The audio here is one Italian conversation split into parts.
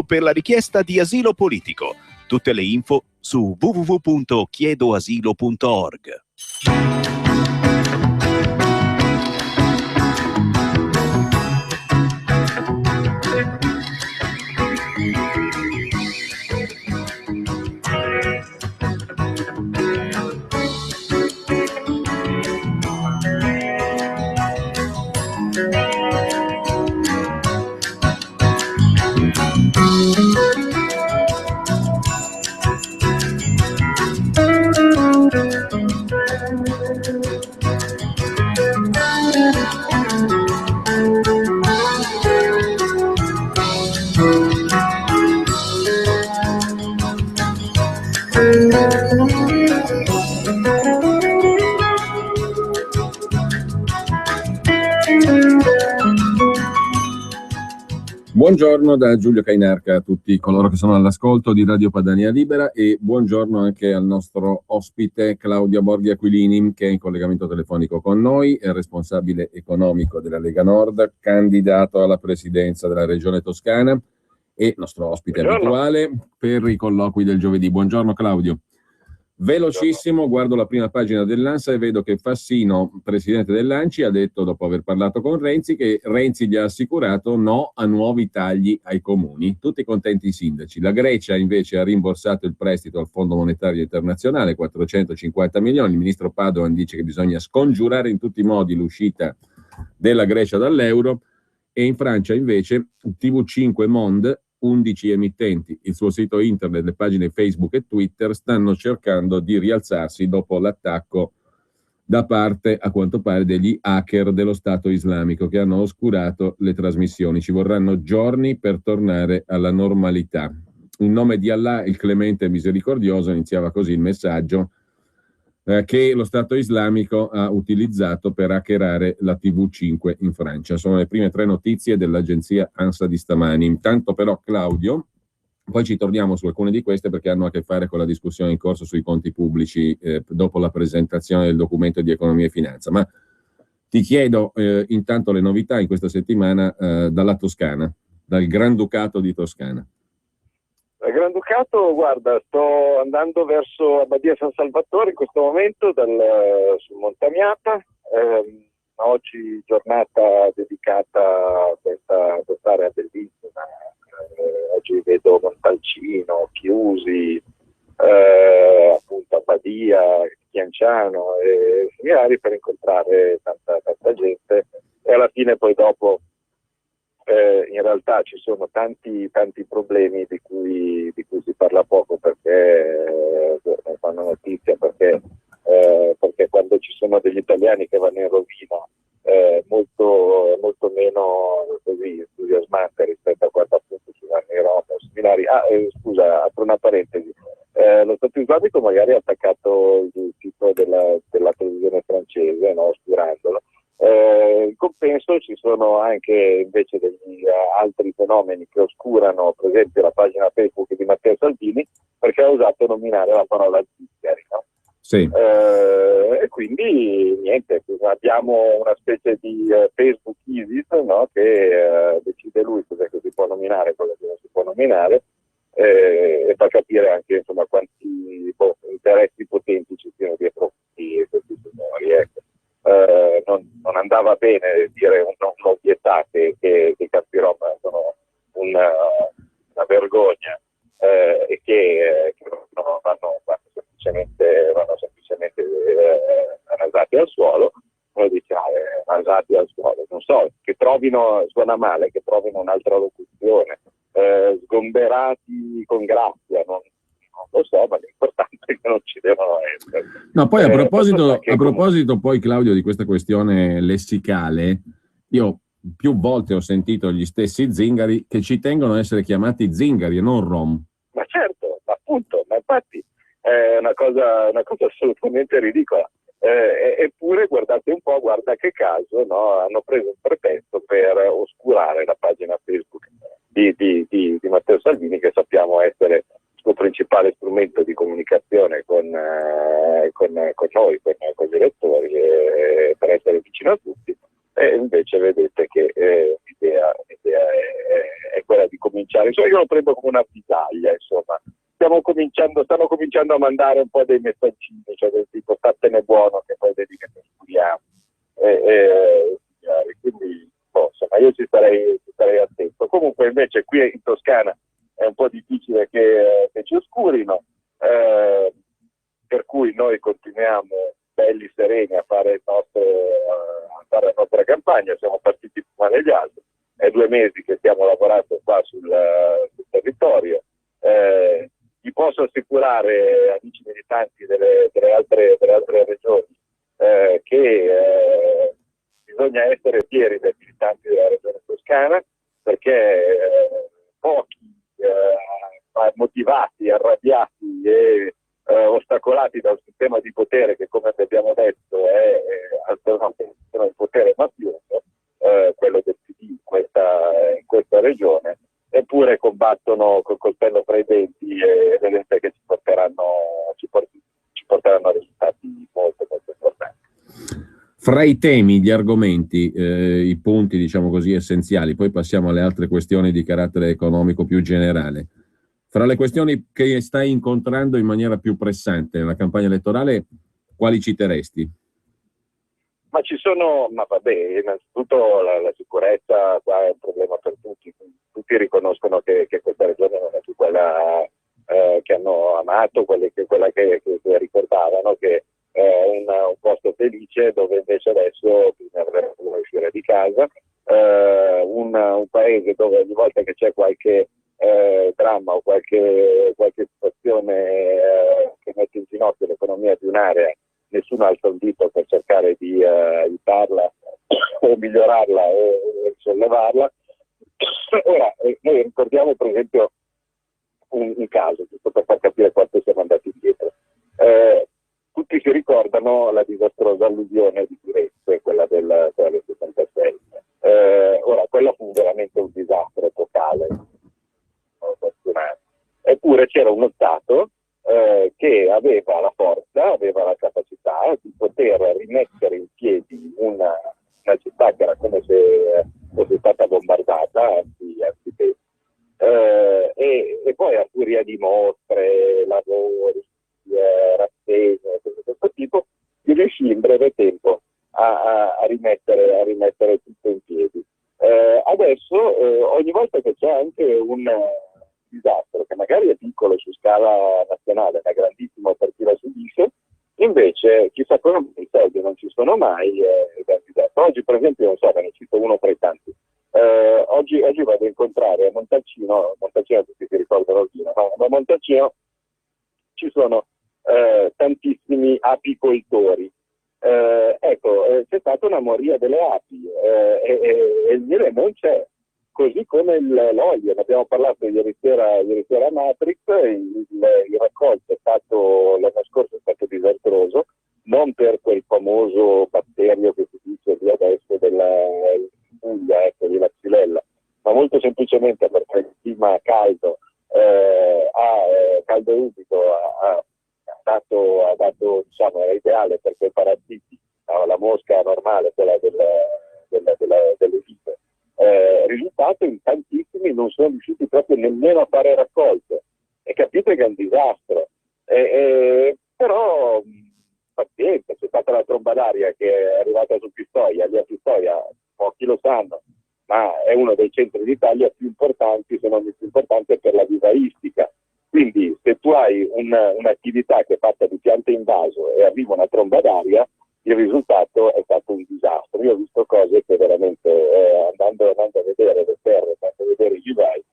per la richiesta di asilo politico. Tutte le info su www.chiedoasilo.org. Buongiorno da Giulio Cainarca a tutti coloro che sono all'ascolto di Radio Padania Libera e buongiorno anche al nostro ospite Claudio Borghi Aquilini, che è in collegamento telefonico con noi, è responsabile economico della Lega Nord, candidato alla presidenza della Regione Toscana e nostro ospite abituale per i colloqui del giovedì. Buongiorno Claudio. Velocissimo, guardo la prima pagina dell'ANSA e vedo che Fassino, presidente dell'ANCI, ha detto, dopo aver parlato con Renzi, che Renzi gli ha assicurato no a nuovi tagli ai comuni. Tutti contenti i sindaci. La Grecia invece ha rimborsato il prestito al Fondo Monetario Internazionale, 450 milioni. Il ministro Padoan dice che bisogna scongiurare in tutti i modi l'uscita della Grecia dall'euro. E in Francia invece TV5 Monde, 11 emittenti, il suo sito internet, le pagine Facebook e Twitter stanno cercando di rialzarsi dopo l'attacco da parte, a quanto pare, degli hacker dello Stato Islamico che hanno oscurato le trasmissioni. Ci vorranno giorni per tornare alla normalità. In nome di Allah, il clemente e misericordioso, iniziava così il messaggio che lo Stato Islamico ha utilizzato per hackerare la TV5 in Francia. Sono le prime 3 notizie dell'agenzia ANSA di stamani. Intanto però, Claudio, poi ci torniamo su alcune di queste perché hanno a che fare con la discussione in corso sui conti pubblici dopo la presentazione del documento di economia e finanza. Ma ti chiedo intanto le novità in questa settimana dalla Toscana, dal Granducato di Toscana. Il Granducato, guarda, sto andando verso Abbadia San Salvatore in questo momento su Montamiata. Oggi giornata dedicata a quest'area bellissima. Oggi vedo Montalcino, Chiusi, appunto Abbadia, Chianciano e similari per incontrare tanta gente e alla fine poi dopo in realtà ci sono tanti problemi di cui si parla poco perché non fanno notizia, perché quando ci sono degli italiani che vanno in rovina molto meno così entusiasmante rispetto a quando appunto ci vanno i Rom o similari. Scusa, apro una parentesi. Lo Stato Islamico magari ha attaccato il sito della televisione francese, no, oscurandolo. In compenso ci sono anche invece degli altri fenomeni che oscurano, per esempio la pagina Facebook di Matteo Salvini, perché ha osato nominare la parola zingari, no? Sì. E quindi niente, abbiamo una specie di Facebook ISIS, no? Che decide lui cosa si può nominare e cosa non si può nominare, e fa capire anche insomma quanti interessi potenti ci siano dietro questi signori, ecco. Non andava bene dire un'ovvietà che i campi Rom sono una vergogna e che vanno semplicemente rasati al suolo. Uno dice rasati al suolo, non so, che trovino, suona male, che trovino un'altra locuzione, sgomberati con grazia, non lo so, ma l'importante è che non ci devono essere. No, poi a proposito poi, Claudio, di questa questione lessicale, io più volte ho sentito gli stessi zingari che ci tengono a essere chiamati zingari e non rom. Ma certo, appunto, ma infatti è una cosa assolutamente ridicola. Eppure guardate un po', guarda che caso, no? Hanno preso un pretesto per oscurare la pagina Facebook di Matteo Salvini, che sappiamo essere il suo principale strumento di comunicazione con noi, con gli elettori, per essere vicino a tutti. E invece vedete che l'idea è quella di cominciare cominciare. Io lo prendo come una avvisaglia, insomma. Stanno cominciando a mandare un po' dei messaggini, cioè del tipo statene buono che poi vedi che ne studiamo. Quindi insomma, io ci starei attento. Comunque invece qui in Toscana è un po' difficile che ci oscurino, per cui noi continuiamo belli sereni a fare la nostra campagna. Siamo partiti prima degli altri, è 2 mesi che stiamo lavorando qua sul territorio. Vi posso assicurare, amici militanti delle altre regioni, che bisogna essere fieri dei militanti della regione toscana, perché pochi motivati, arrabbiati e ostacolati da un sistema di potere che, come abbiamo detto, è un sistema di potere mafioso, quello del PD in questa regione, eppure combattono col coltello fra i denti e vedete che ci porteranno a risultati molto molto importanti. Fra i temi, gli argomenti, i punti, diciamo così, essenziali, poi passiamo alle altre questioni di carattere economico più generale. Fra le questioni che stai incontrando in maniera più pressante nella campagna elettorale, quali citeresti? Innanzitutto la sicurezza qua è un problema per tutti. Tutti riconoscono che questa regione non è più quella che hanno amato, quella che ricordavano, che è un posto felice dove invece adesso bisogna uscire di casa, un paese dove ogni volta che c'è qualche dramma o qualche situazione che mette in ginocchio l'economia di un'area, nessuno alza un dito per cercare di aiutarla o migliorarla o sollevarla. Ora, noi ricordiamo per esempio un caso, giusto per far capire quanto siamo andati indietro. Tutti si ricordano la disastrosa alluvione di Firenze, quella del 76. Ora, quella fu veramente un disastro epocale. Eppure c'era uno Stato che aveva la forza, aveva la capacità di poter rimettere in piedi una città che era come se fosse stata bombardata, anzi e poi a furia di mostre, lavori, rassegne, di questo tipo, si riuscì in breve tempo a rimettere tutto in piedi. Adesso ogni volta che c'è anche un disastro che magari è piccolo su scala nazionale ma grandissimo per chi la subisce, invece chissà come i soldi non ci sono mai. Oggi per esempio, non so, ve ne cito uno tra i tanti. Oggi vado a incontrare a Montalcino tutti si ricordano Vino, ma a Montalcino ci sono tantissimi apicoltori. C'è stata una moria delle api e il miele non c'è, così come l'olio. Ne abbiamo parlato ieri sera a Matrix. Il raccolto l'anno scorso è stato disastroso, non per quel famoso batterio che si dice lì adesso della Puglia, della Xylella, ma molto semplicemente perché il clima caldo caldo e umido ha dato diciamo, era ideale per quei parassiti, la mosca normale, quella delle vite. Risultato, in tantissimi non sono riusciti proprio nemmeno a fare raccolte, e capite che è un disastro. Però pazienza, c'è stata la tromba d'aria che è arrivata su Pistoia. Lì a Pistoia pochi lo sanno, ma è uno dei centri d'Italia più importanti, se non il più importante per la vivaistica. Quindi se tu hai un'attività che è fatta di piante in vaso e arriva una tromba d'aria, il risultato è stato un disastro. Io ho visto cose che veramente, andando a vedere le terre, andando a vedere i vivai,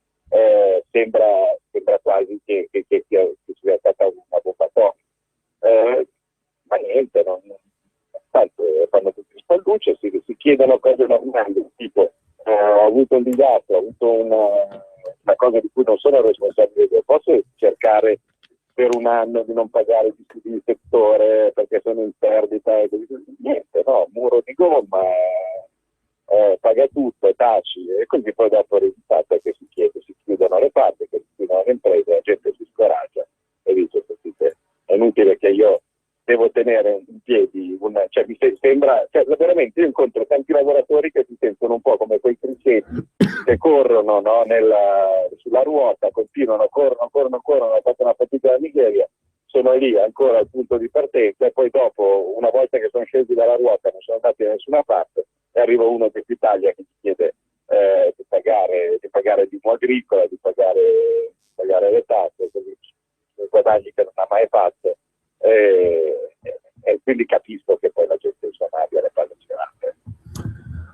sembra quasi che sia stata una bomba atomica. Ma niente, tanto fanno tutti spallucce, si chiedono cose normali, tipo ho avuto un disastro, ho avuto una cosa di cui non sono responsabile, posso cercare per un anno di non pagare gli studi di settore perché sono in perdita e così. Niente, no, muro di gomma, paga tutto, taci, e così poi dopo il risultato è che si chiudono le fabbriche, che si chiudono le imprese, la gente si scoraggia e dice: è inutile che io devo tenere in piedi mi sembra, veramente io incontro tanti lavoratori che si sentono un po' come quei criceti che corrono, no, sulla ruota, continuano, corrono, hanno fatto una fatica della miseria, sono lì ancora al punto di partenza e poi dopo, una volta che sono scesi dalla ruota, non sono andati da nessuna parte e arriva uno che si taglia, che ti chiede di pagare l'IMU agricola, di pagare le tasse, quindi i guadagni che non ha mai fatto, e quindi capisco che poi la gente insomma abbia le palle gelate.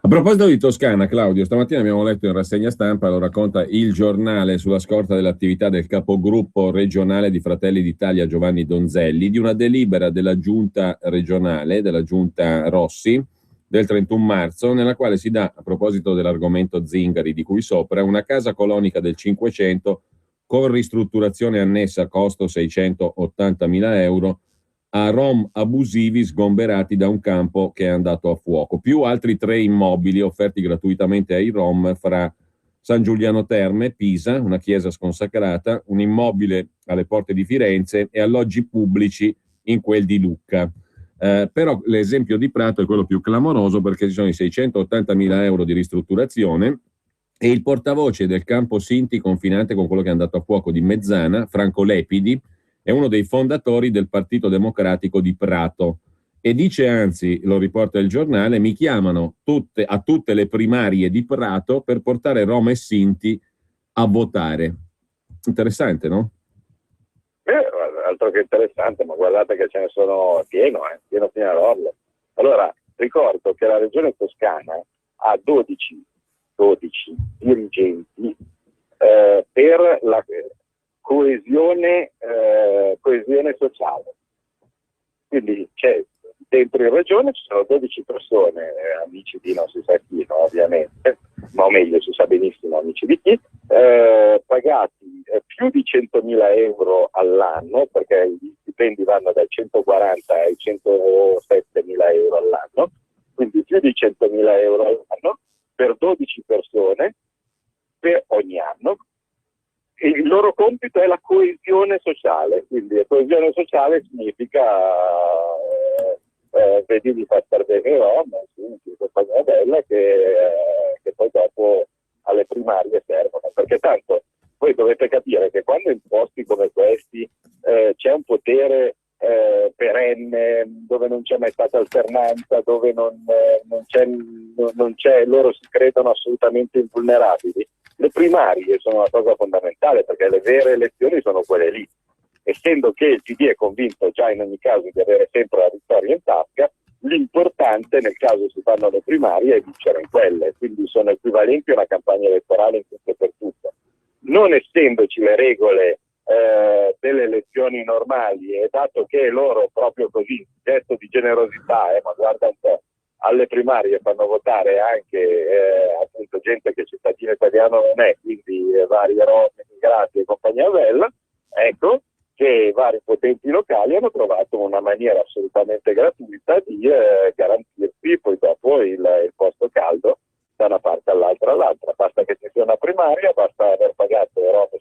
A proposito di Toscana, Claudio, stamattina abbiamo letto in rassegna stampa, lo racconta Il Giornale sulla scorta dell'attività del capogruppo regionale di Fratelli d'Italia Giovanni Donzelli, di una delibera della giunta regionale, della giunta Rossi, del 31 marzo, nella quale si dà, a proposito dell'argomento Zingari di cui sopra, una casa colonica del 500 con ristrutturazione annessa a costo 680.000 euro a rom abusivi sgomberati da un campo che è andato a fuoco, più altri 3 immobili offerti gratuitamente ai rom fra San Giuliano Terme, Pisa, una chiesa sconsacrata, un immobile alle porte di Firenze e alloggi pubblici in quel di Lucca. Però l'esempio di Prato è quello più clamoroso perché ci sono i 680.000 euro di ristrutturazione e il portavoce del campo Sinti confinante con quello che è andato a fuoco di Mezzana, Franco Lepidi, è uno dei fondatori del Partito Democratico di Prato e dice, anzi, lo riporta il Giornale, mi chiamano a tutte le primarie di Prato per portare Rom e Sinti a votare. Interessante, no? Altro che interessante, ma guardate che ce ne sono pieno fino all'orlo. Allora, ricordo che la regione Toscana ha 12 dirigenti per la coesione sociale. Quindi c'è dentro in regione ci sono 12 persone, amici di non si sa chi, no, ovviamente, ma o meglio si sa benissimo amici di chi, pagati più di 100.000 euro all'anno, perché gli stipendi vanno dai 140 ai 107.000 euro all'anno, quindi più di 100.000 euro all'anno per 12 persone per ogni anno. E il loro compito è la coesione sociale, quindi la coesione sociale significa vedi di far star bene i Rom, compagnia bella che poi dopo alle primarie servono, perché tanto voi dovete capire che quando in posti come questi c'è un potere perenne, dove non c'è mai stata alternanza, dove non c'è, loro si credono assolutamente invulnerabili. Le primarie sono una cosa fondamentale perché le vere elezioni sono quelle lì. Essendo che il PD è convinto già in ogni caso di avere sempre la vittoria in tasca, l'importante nel caso si fanno le primarie è vincere in quelle, quindi sono equivalenti a una campagna elettorale in tutto e per tutto. Non essendoci le regole delle elezioni normali e dato che loro proprio così, gesto di generosità, ma guarda un po', alle primarie fanno votare anche appunto gente che cittadino italiano non è, quindi vari rom, immigrati e compagnia bella, ecco che vari potenti locali hanno trovato una maniera assolutamente gratuita di garantirsi poi dopo il posto caldo da una parte all'altra. Basta che ci sia una primaria, basta aver pagato robe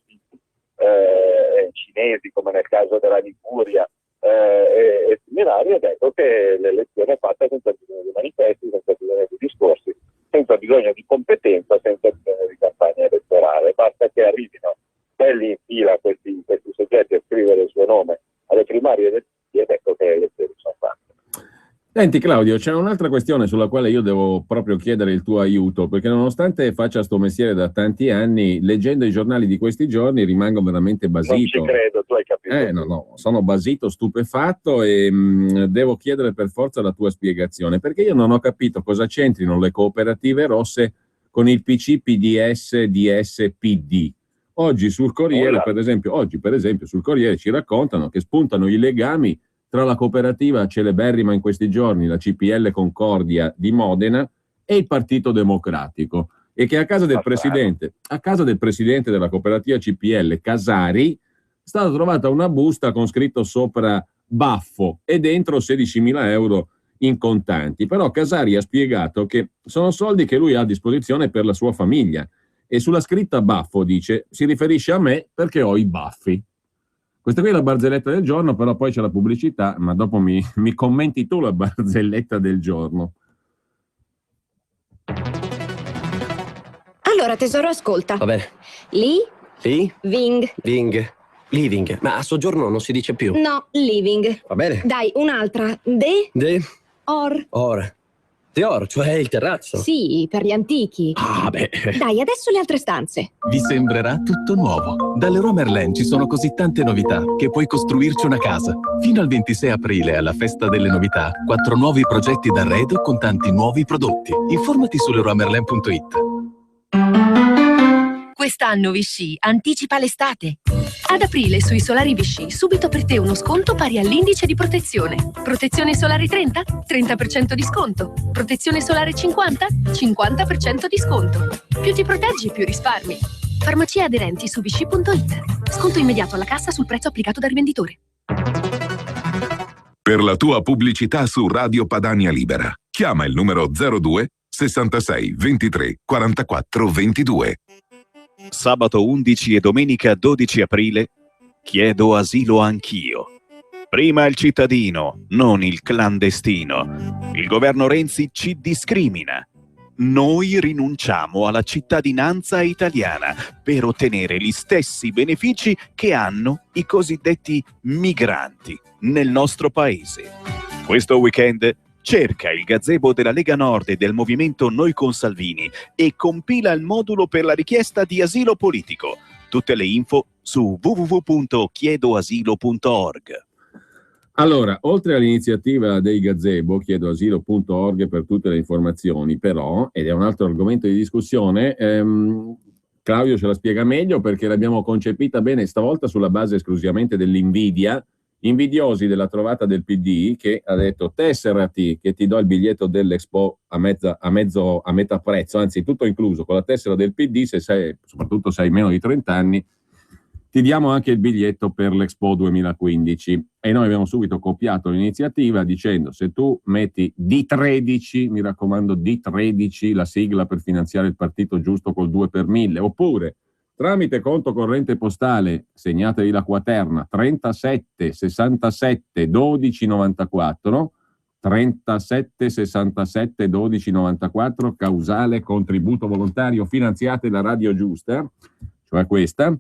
cinesi come nel caso della Liguria e similari, ed ecco che l'elezione è fatta senza bisogno di manifesti, senza bisogno di discorsi, senza bisogno di competenza, senza bisogno di campagna elettorale. Basta che arrivino belli in fila questi soggetti a scrivere il suo nome alle primarie del PD ed ecco che le elezioni sono fatte. Senti Claudio, c'è un'altra questione sulla quale io devo proprio chiedere il tuo aiuto, perché nonostante faccia sto mestiere da tanti anni, leggendo i giornali di questi giorni rimango veramente basito. Non ci credo, tu hai capito. No, sono basito, stupefatto e devo chiedere per forza la tua spiegazione, perché io non ho capito cosa c'entrino le cooperative rosse con il PC, PDS, DS, PD. Oggi sul Corriere, per esempio, sul Corriere ci raccontano che spuntano i legami tra la cooperativa celeberrima in questi giorni, la CPL Concordia di Modena, e il Partito Democratico, e che a casa del presidente della cooperativa CPL, Casari, è stata trovata una busta con scritto sopra Baffo e dentro 16.000 euro in contanti. Però Casari ha spiegato che sono soldi che lui ha a disposizione per la sua famiglia, e sulla scritta Baffo dice si riferisce a me perché ho i baffi. Questa qui è la barzelletta del giorno, però poi c'è la pubblicità, ma dopo mi commenti tu la barzelletta del giorno. Allora, tesoro, ascolta. Va bene. Living. Ma a soggiorno non si dice più. No, living. Va bene. Dai, un'altra. Deor, cioè il terrazzo. Sì, per gli antichi. Ah, beh. Dai, adesso le altre stanze. Vi sembrerà tutto nuovo. Dalle Leroy Merlin ci sono così tante novità che puoi costruirci una casa. Fino al 26 aprile, alla festa delle novità, 4 nuovi progetti d'arredo con tanti nuovi prodotti. Informati su leroymerlin.it. Quest'anno Vichy anticipa l'estate. Ad aprile sui solari Vichy subito per te uno sconto pari all'indice di protezione. Protezione solare 30? 30% di sconto. Protezione solare 50? 50% di sconto. Più ti proteggi, più risparmi. Farmacie aderenti su vichy.it. Sconto immediato alla cassa sul prezzo applicato dal rivenditore. Per la tua pubblicità su Radio Padania Libera, chiama il numero 02 66 23 44 22. Sabato 11 e domenica 12 aprile, chiedo asilo anch'io. Prima il cittadino, non il clandestino. Il governo Renzi ci discrimina. Noi rinunciamo alla cittadinanza italiana per ottenere gli stessi benefici che hanno i cosiddetti migranti nel nostro paese. Questo weekend cerca il gazebo della Lega Nord e del movimento Noi con Salvini e compila il modulo per la richiesta di asilo politico. Tutte le info su www.chiedoasilo.org. Allora, oltre all'iniziativa dei gazebo, chiedoasilo.org per tutte le informazioni, però, ed è un altro argomento di discussione, Claudio ce la spiega meglio perché l'abbiamo concepita bene stavolta sulla base esclusivamente dell'invidia, invidiosi della trovata del PD che ha detto tesserati che ti do il biglietto dell'Expo a metà prezzo, anzi tutto incluso con la tessera del PD, soprattutto se hai meno di 30 anni, ti diamo anche il biglietto per l'Expo 2015. E noi abbiamo subito copiato l'iniziativa dicendo se tu metti D13, mi raccomando D13, la sigla per finanziare il partito giusto col 2 per 1000, oppure tramite conto corrente postale, segnatevi la quaterna, 37 67 12 94, 37 67 12 94, causale contributo volontario, finanziate la radio giusta, cioè questa,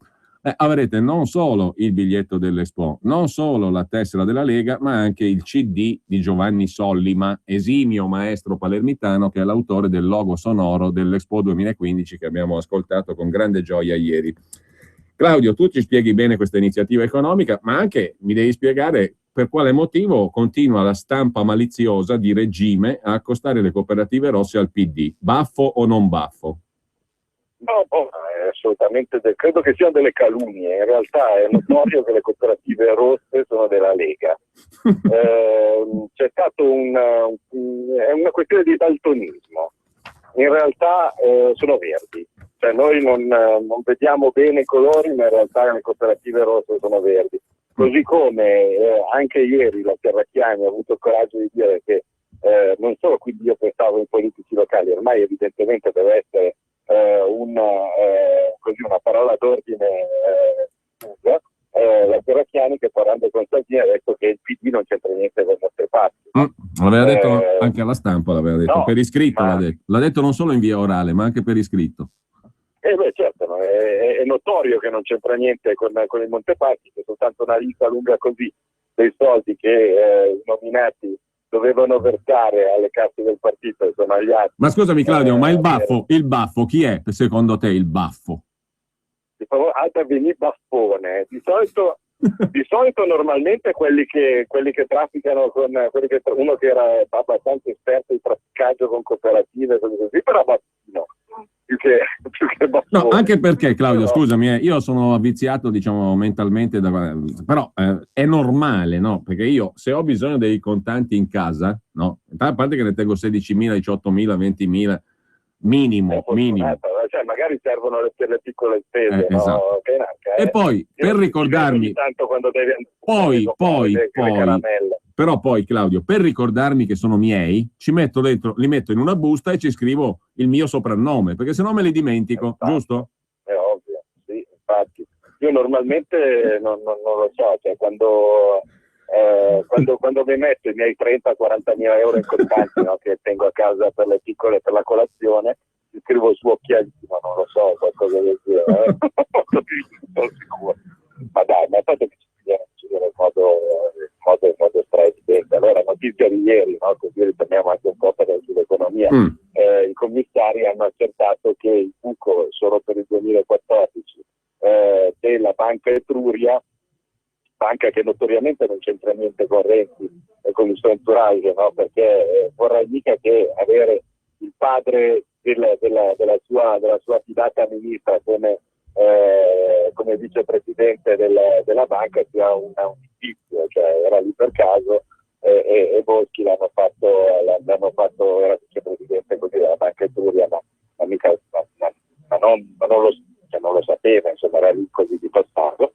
avrete non solo il biglietto dell'Expo, non solo la tessera della Lega, ma anche il CD di Giovanni Sollima, esimio maestro palermitano che è l'autore del logo sonoro dell'Expo 2015 che abbiamo ascoltato con grande gioia ieri. Claudio, tu ci spieghi bene questa iniziativa economica, ma anche mi devi spiegare per quale motivo continua la stampa maliziosa di regime a accostare le cooperative rosse al PD. Baffo o non baffo? No, assolutamente, credo che siano delle calunnie. In realtà è notorio che le cooperative rosse sono della Lega. C'è stato è una questione di daltonismo. In realtà sono verdi. Cioè noi non vediamo bene i colori, ma in realtà le cooperative rosse sono verdi. Così come anche ieri la Serracchiani ha avuto il coraggio di dire che non solo quindi io pensavo in politici locali, ormai evidentemente deve essere una parola d'ordine, la Serracchiani che parlando con Salvini ha detto che il PD non c'entra niente con le nostre parti. L'aveva detto anche alla stampa, l'aveva detto, no, per iscritto l'ha detto non solo in via orale ma anche per iscritto. Certo, no? È notorio che non c'entra niente con il Montepaschi, che è soltanto una lista lunga così dei soldi che i nominati dovevano versare alle casse del partito e sono agli altri. Ma scusami Claudio, ma il baffo chi è secondo te il baffo? Baffone. Di solito normalmente quelli che trafficano con uno che era abbastanza esperto di trafficaggio con cooperative, così, però baffino. Più che baffone. No, anche perché Claudio, scusami, io sono avviziato, diciamo, mentalmente, però è normale, no? Perché io se ho bisogno dei contanti in casa, no? A parte che ne tengo 16.000, 18.000, 20.000, minimo. Cioè, magari servono per le piccole spese, no? Esatto. E poi, per ricordarmi, tanto quando devi però poi Claudio, per ricordarmi che sono miei, ci metto dentro, li metto in una busta e ci scrivo il mio soprannome, perché sennò me li dimentico, giusto? È ovvio, sì, infatti. Io normalmente non lo so, cioè quando mi metto i miei 30-40 mila euro in contanti, no, che tengo a casa per le piccole, per la colazione, scrivo su occhialino, non lo so, qualcosa del genere. Non sicuro. Ma dai, ma tanto che ci viene in modo straevidente. Allora, notizia di ieri, no? Così ritorniamo anche un po' sull'economia. I commissari hanno accertato che il buco solo per il 2014 della Banca Etruria, banca che notoriamente non c'entra niente con Renzi e con il suo entourage, no? Perché vorrei mica che avere il padre della sua fidata ministra come vicepresidente della banca sia un indizio, cioè era lì per caso e Boschi l'hanno fatto, era vicepresidente così della Banca Etruria, ma non lo sapeva, insomma era lì così di passato.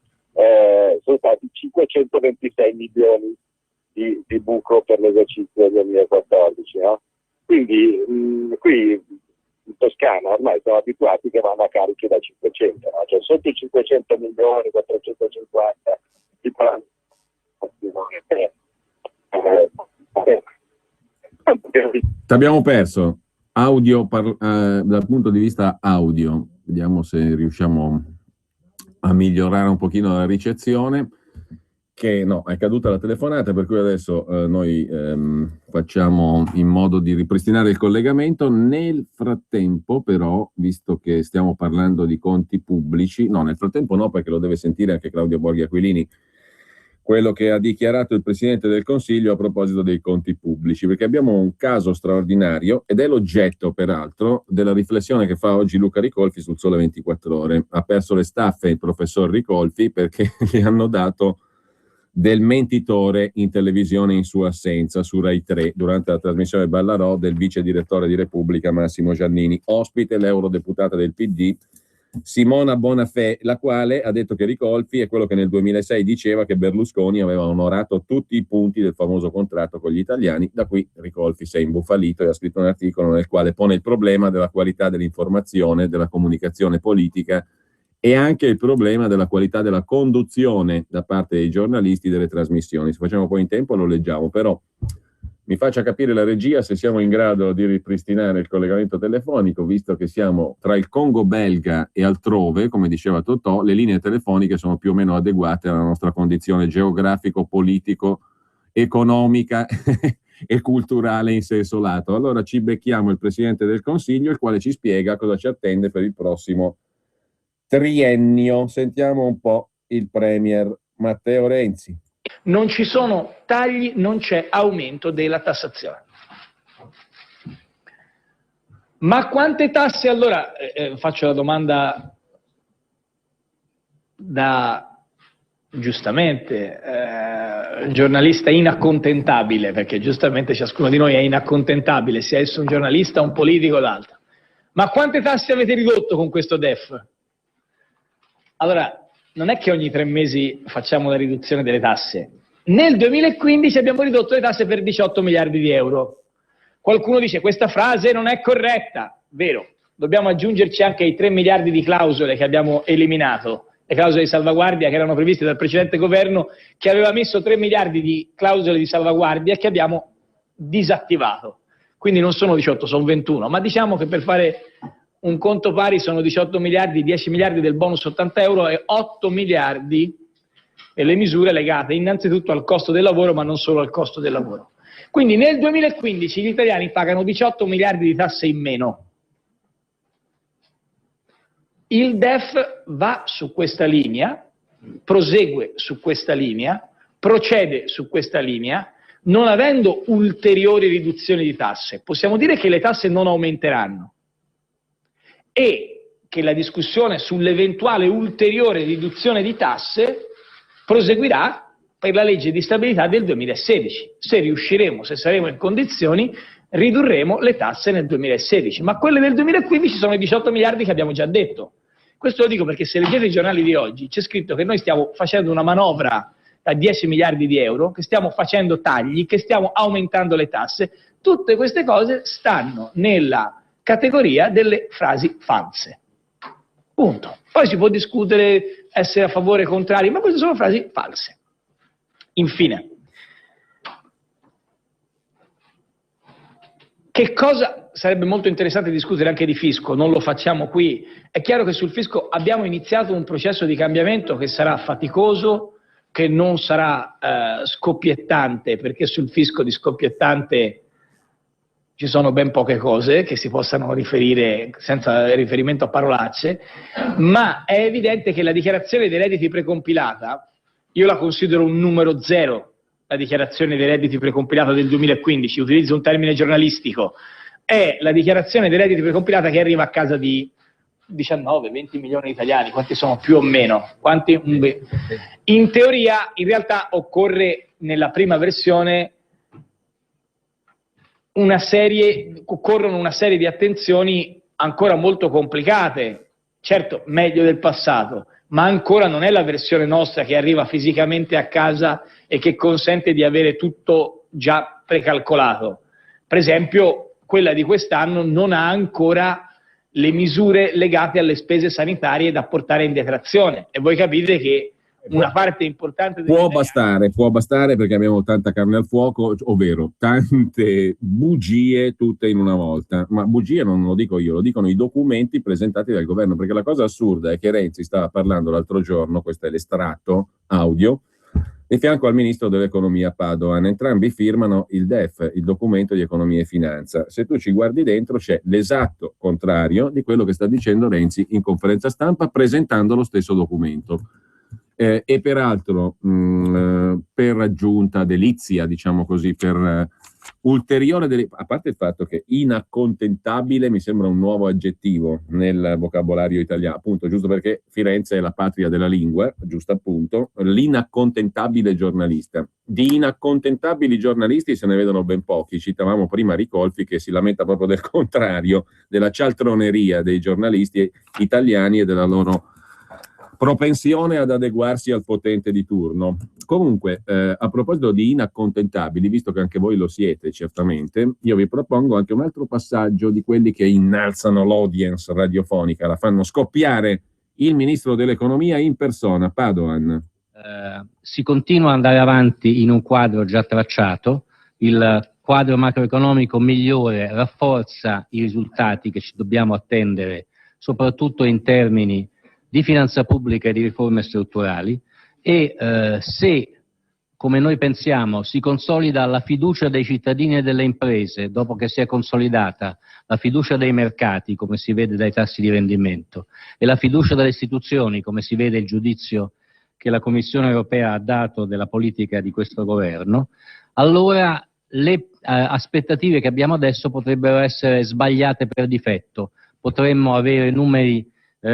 Sono stati 526 milioni di buco per l'esercizio 2014, no? Quindi qui in Toscana ormai siamo abituati che vanno a carichi da 500, no? Cioè sotto i 500 milioni, 450, Ti abbiamo perso audio dal punto di vista audio, vediamo se riusciamo a migliorare un pochino la ricezione, che no, è caduta la telefonata, per cui adesso noi facciamo in modo di ripristinare il collegamento. Nel frattempo però, visto che stiamo parlando di conti pubblici, no, nel frattempo no, perché lo deve sentire anche Claudio Borghi Aquilini, quello che ha dichiarato il Presidente del Consiglio a proposito dei conti pubblici, perché abbiamo un caso straordinario ed è l'oggetto, peraltro, della riflessione che fa oggi Luca Ricolfi sul Sole 24 Ore. Ha perso le staffe il professor Ricolfi perché gli hanno dato del mentitore in televisione in sua assenza su Rai 3 durante la trasmissione Ballarò del vice direttore di Repubblica Massimo Giannini, ospite l'eurodeputata del PD Simona Bonafè, la quale ha detto che Ricolfi è quello che nel 2006 diceva che Berlusconi aveva onorato tutti i punti del famoso contratto con gli italiani. Da qui Ricolfi si è imbufalito e ha scritto un articolo nel quale pone il problema della qualità dell'informazione, della comunicazione politica e anche il problema della qualità della conduzione da parte dei giornalisti delle trasmissioni. Se facciamo poi in tempo lo leggiamo, però mi faccia capire la regia se siamo in grado di ripristinare il collegamento telefonico, visto che siamo tra il Congo belga e altrove, come diceva Totò, le linee telefoniche sono più o meno adeguate alla nostra condizione geografico, politico, economica e culturale in senso lato. Allora ci becchiamo il Presidente del Consiglio, il quale ci spiega cosa ci attende per il prossimo triennio. Sentiamo un po' il Premier Matteo Renzi. Non ci sono tagli, non c'è aumento della tassazione. Ma quante tasse allora? Faccio la domanda da giustamente giornalista inaccontentabile, perché giustamente ciascuno di noi è inaccontentabile, sia esso un giornalista, un politico o l'altro. Ma quante tasse avete ridotto con questo DEF? Allora, non è che ogni 3 mesi facciamo la riduzione delle tasse. Nel 2015 abbiamo ridotto le tasse per 18 miliardi di euro. Qualcuno dice questa frase non è corretta. Vero, dobbiamo aggiungerci anche i 3 miliardi di clausole che abbiamo eliminato, le clausole di salvaguardia che erano previste dal precedente governo, che aveva messo 3 miliardi di clausole di salvaguardia che abbiamo disattivato. Quindi non sono 18, sono 21, ma diciamo che per fare un conto pari sono 18 miliardi, 10 miliardi del bonus 80 euro e 8 miliardi e le misure legate innanzitutto al costo del lavoro, ma non solo al costo del lavoro. Quindi nel 2015 gli italiani pagano 18 miliardi di tasse in meno. Il DEF va su questa linea, prosegue su questa linea, procede su questa linea, non avendo ulteriori riduzioni di tasse. Possiamo dire che le tasse non aumenteranno e che la discussione sull'eventuale ulteriore riduzione di tasse proseguirà per la legge di stabilità del 2016. Se riusciremo, se saremo in condizioni, ridurremo le tasse nel 2016, ma quelle del 2015 sono i 18 miliardi che abbiamo già detto. Questo lo dico perché se leggete i giornali di oggi c'è scritto che noi stiamo facendo una manovra da 10 miliardi di euro, che stiamo facendo tagli, che stiamo aumentando le tasse. Tutte queste cose stanno nella categoria delle frasi false. Punto. Poi si può discutere, essere a favore o contrari, ma queste sono frasi false. Infine, che cosa sarebbe molto interessante discutere anche di fisco, non lo facciamo qui. È chiaro che sul fisco abbiamo iniziato un processo di cambiamento che sarà faticoso, che non sarà scoppiettante, perché sul fisco di scoppiettante ci sono ben poche cose che si possano riferire senza riferimento a parolacce, ma è evidente che la dichiarazione dei redditi precompilata, io la considero un numero zero, la dichiarazione dei redditi precompilata del 2015, utilizzo un termine giornalistico, è la dichiarazione dei redditi precompilata che arriva a casa di 19-20 milioni di italiani. Quanti sono più o meno? In teoria, in realtà occorre nella prima versione occorrono una serie di attenzioni ancora molto complicate, certo meglio del passato, ma ancora non è la versione nostra che arriva fisicamente a casa e che consente di avere tutto già precalcolato. Per esempio, quella di quest'anno non ha ancora le misure legate alle spese sanitarie da portare in detrazione, e voi capite che una parte importante può bastare perché abbiamo tanta carne al fuoco, ovvero tante bugie tutte in una volta. Ma bugie non lo dico io, lo dicono i documenti presentati dal governo, perché la cosa assurda è che Renzi stava parlando l'altro giorno, questo è l'estratto audio, di fianco al ministro dell'economia Padoan. Entrambi firmano il DEF, il documento di economia e finanza. Se tu ci guardi dentro c'è l'esatto contrario di quello che sta dicendo Renzi in conferenza stampa presentando lo stesso documento. E peraltro per aggiunta delizia, diciamo così, per ulteriore, a parte il fatto che inaccontentabile mi sembra un nuovo aggettivo nel vocabolario italiano, appunto, giusto perché Firenze è la patria della lingua, giusto appunto, l'inaccontentabile giornalista. Di inaccontentabili giornalisti se ne vedono ben pochi. Citavamo prima Ricolfi che si lamenta proprio del contrario, della cialtroneria dei giornalisti italiani e della loro propensione ad adeguarsi al potente di turno. Comunque, a proposito di inaccontentabili, visto che anche voi lo siete certamente, io vi propongo anche un altro passaggio di quelli che innalzano l'audience radiofonica, la fanno scoppiare il ministro dell'economia in persona, Padoan. Si continua ad andare avanti in un quadro già tracciato, il quadro macroeconomico migliore rafforza i risultati che ci dobbiamo attendere, soprattutto in termini di finanza pubblica e di riforme strutturali, e se, come noi pensiamo, si consolida la fiducia dei cittadini e delle imprese, dopo che si è consolidata la fiducia dei mercati, come si vede dai tassi di rendimento, e la fiducia delle istituzioni, come si vede il giudizio che la Commissione europea ha dato della politica di questo governo, allora le aspettative che abbiamo adesso potrebbero essere sbagliate per difetto, potremmo avere numeri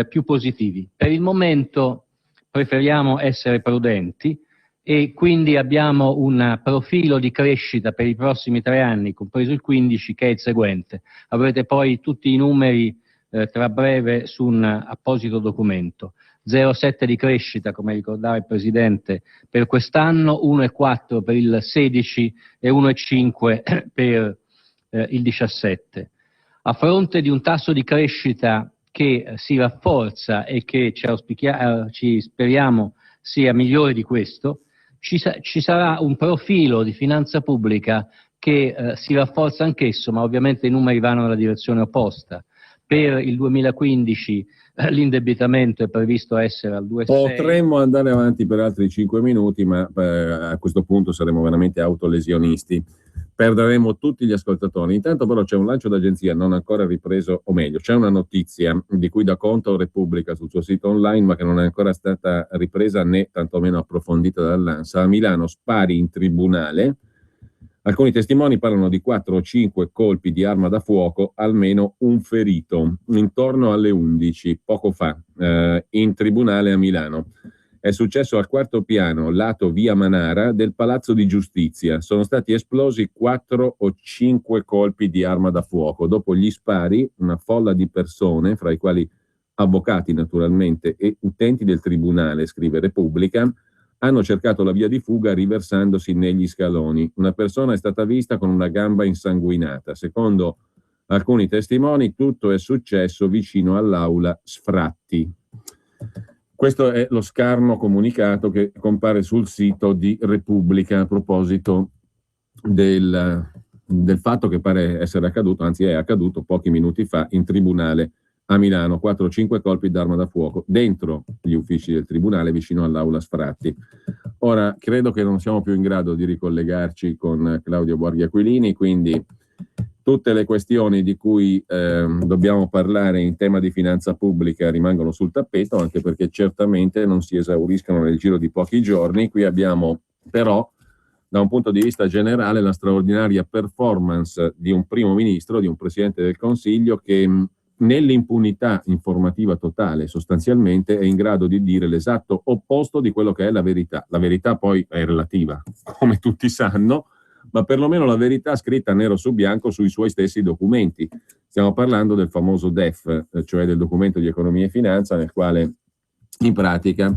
più positivi. Per il momento preferiamo essere prudenti e quindi abbiamo un profilo di crescita per i prossimi 3 anni, compreso il 15, che è il seguente. Avrete poi tutti i numeri tra breve su un apposito documento. 0,7 di crescita, come ricordava il Presidente, per quest'anno, 1,4 per il 16 e 1,5 per il 17. A fronte di un tasso di crescita che si rafforza e che ci speriamo sia migliore di questo, ci sarà un profilo di finanza pubblica che si rafforza anch'esso, ma ovviamente i numeri vanno nella direzione opposta. Per il 2015 l'indebitamento è previsto essere al 2,6. Potremmo andare avanti per altri 5 minuti, ma a questo punto saremo veramente autolesionisti. Perderemo tutti gli ascoltatori. Intanto però c'è un lancio d'agenzia non ancora ripreso, o meglio, c'è una notizia di cui dà conto Repubblica sul suo sito online, ma che non è ancora stata ripresa né tantomeno approfondita dall'ANSA. A Milano spari in tribunale. Alcuni testimoni parlano di 4 o 5 colpi di arma da fuoco, almeno un ferito, intorno alle 11, poco fa, in tribunale a Milano. È successo al 4º piano, lato via Manara, del Palazzo di Giustizia. Sono stati esplosi 4 o 5 colpi di arma da fuoco. Dopo gli spari, una folla di persone, fra i quali avvocati naturalmente e utenti del tribunale, scrive Repubblica, hanno cercato la via di fuga riversandosi negli scaloni. Una persona è stata vista con una gamba insanguinata. Secondo alcuni testimoni, tutto è successo vicino all'aula Sfratti. Questo è lo scarno comunicato che compare sul sito di Repubblica a proposito del del fatto che pare essere accaduto, anzi è accaduto pochi minuti fa in tribunale a Milano, 4-5 colpi d'arma da fuoco dentro gli uffici del tribunale vicino all'aula Sfratti. Ora, credo che non siamo più in grado di ricollegarci con Claudio Borghi Aquilini, quindi tutte le questioni di cui dobbiamo parlare in tema di finanza pubblica rimangono sul tappeto, anche perché certamente non si esauriscono nel giro di pochi giorni. Qui abbiamo però, da un punto di vista generale, la straordinaria performance di un primo ministro, di un presidente del Consiglio che nell'impunità informativa totale sostanzialmente è in grado di dire l'esatto opposto di quello che è la verità. La verità poi è relativa, come tutti sanno, ma perlomeno la verità scritta nero su bianco sui suoi stessi documenti. Stiamo parlando del famoso DEF, cioè del documento di economia e finanza, nel quale in pratica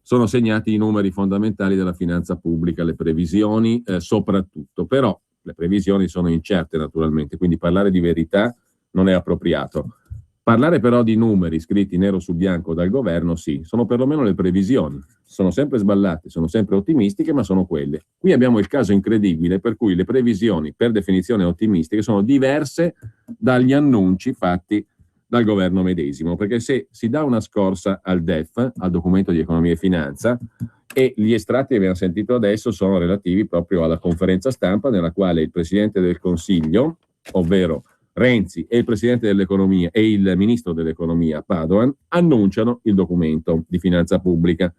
sono segnati i numeri fondamentali della finanza pubblica, le previsioni soprattutto, però le previsioni sono incerte naturalmente, quindi parlare di verità non è appropriato. Parlare però di numeri scritti nero su bianco dal governo, sì, sono perlomeno le previsioni. Sono sempre sballate, sono sempre ottimistiche, ma sono quelle. Qui abbiamo il caso incredibile per cui le previsioni, per definizione ottimistiche, sono diverse dagli annunci fatti dal governo medesimo, perché se si dà una scorsa al DEF, al documento di economia e finanza, e gli estratti che abbiamo sentito adesso sono relativi proprio alla conferenza stampa nella quale il Presidente del Consiglio, ovvero Renzi, e il Presidente dell'Economia e il Ministro dell'Economia Padoan annunciano il documento di finanza pubblica.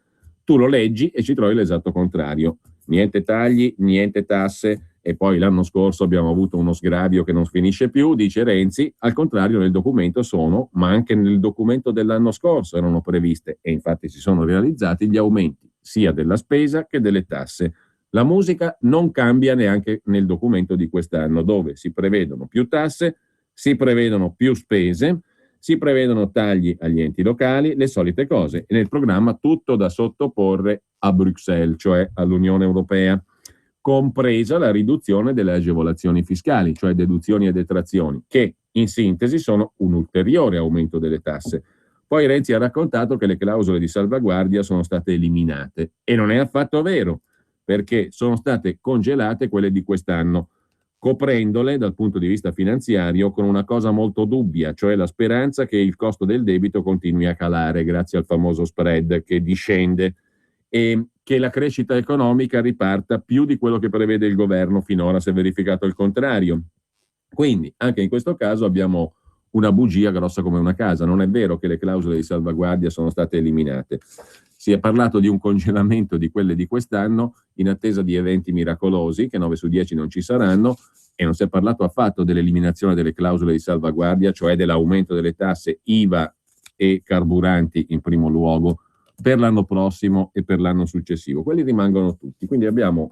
Tu lo leggi e ci trovi l'esatto contrario. Niente tagli, niente tasse, e poi l'anno scorso abbiamo avuto uno sgravio che non finisce più, dice Renzi. Al contrario, nel documento sono, ma anche nel documento dell'anno scorso erano previste, e infatti si sono realizzati, gli aumenti sia della spesa che delle tasse. La musica non cambia neanche nel documento di quest'anno, dove si prevedono più tasse, si prevedono più spese, si prevedono tagli agli enti locali, le solite cose, e nel programma tutto da sottoporre a Bruxelles, cioè all'Unione Europea, compresa la riduzione delle agevolazioni fiscali, cioè deduzioni e detrazioni, che in sintesi sono un ulteriore aumento delle tasse. Poi Renzi ha raccontato che le clausole di salvaguardia sono state eliminate, e non è affatto vero, perché sono state congelate quelle di quest'anno, coprendole dal punto di vista finanziario con una cosa molto dubbia, cioè la speranza che il costo del debito continui a calare grazie al famoso spread che discende e che la crescita economica riparta più di quello che prevede il governo. Finora si è verificato il contrario. Quindi anche in questo caso abbiamo una bugia grossa come una casa. Non è vero che le clausole di salvaguardia sono state eliminate. Si è parlato di un congelamento di quelle di quest'anno in attesa di eventi miracolosi, che 9 su 10 non ci saranno, e non si è parlato affatto dell'eliminazione delle clausole di salvaguardia, cioè dell'aumento delle tasse IVA e carburanti in primo luogo per l'anno prossimo e per l'anno successivo. Quelli rimangono tutti. Quindi abbiamo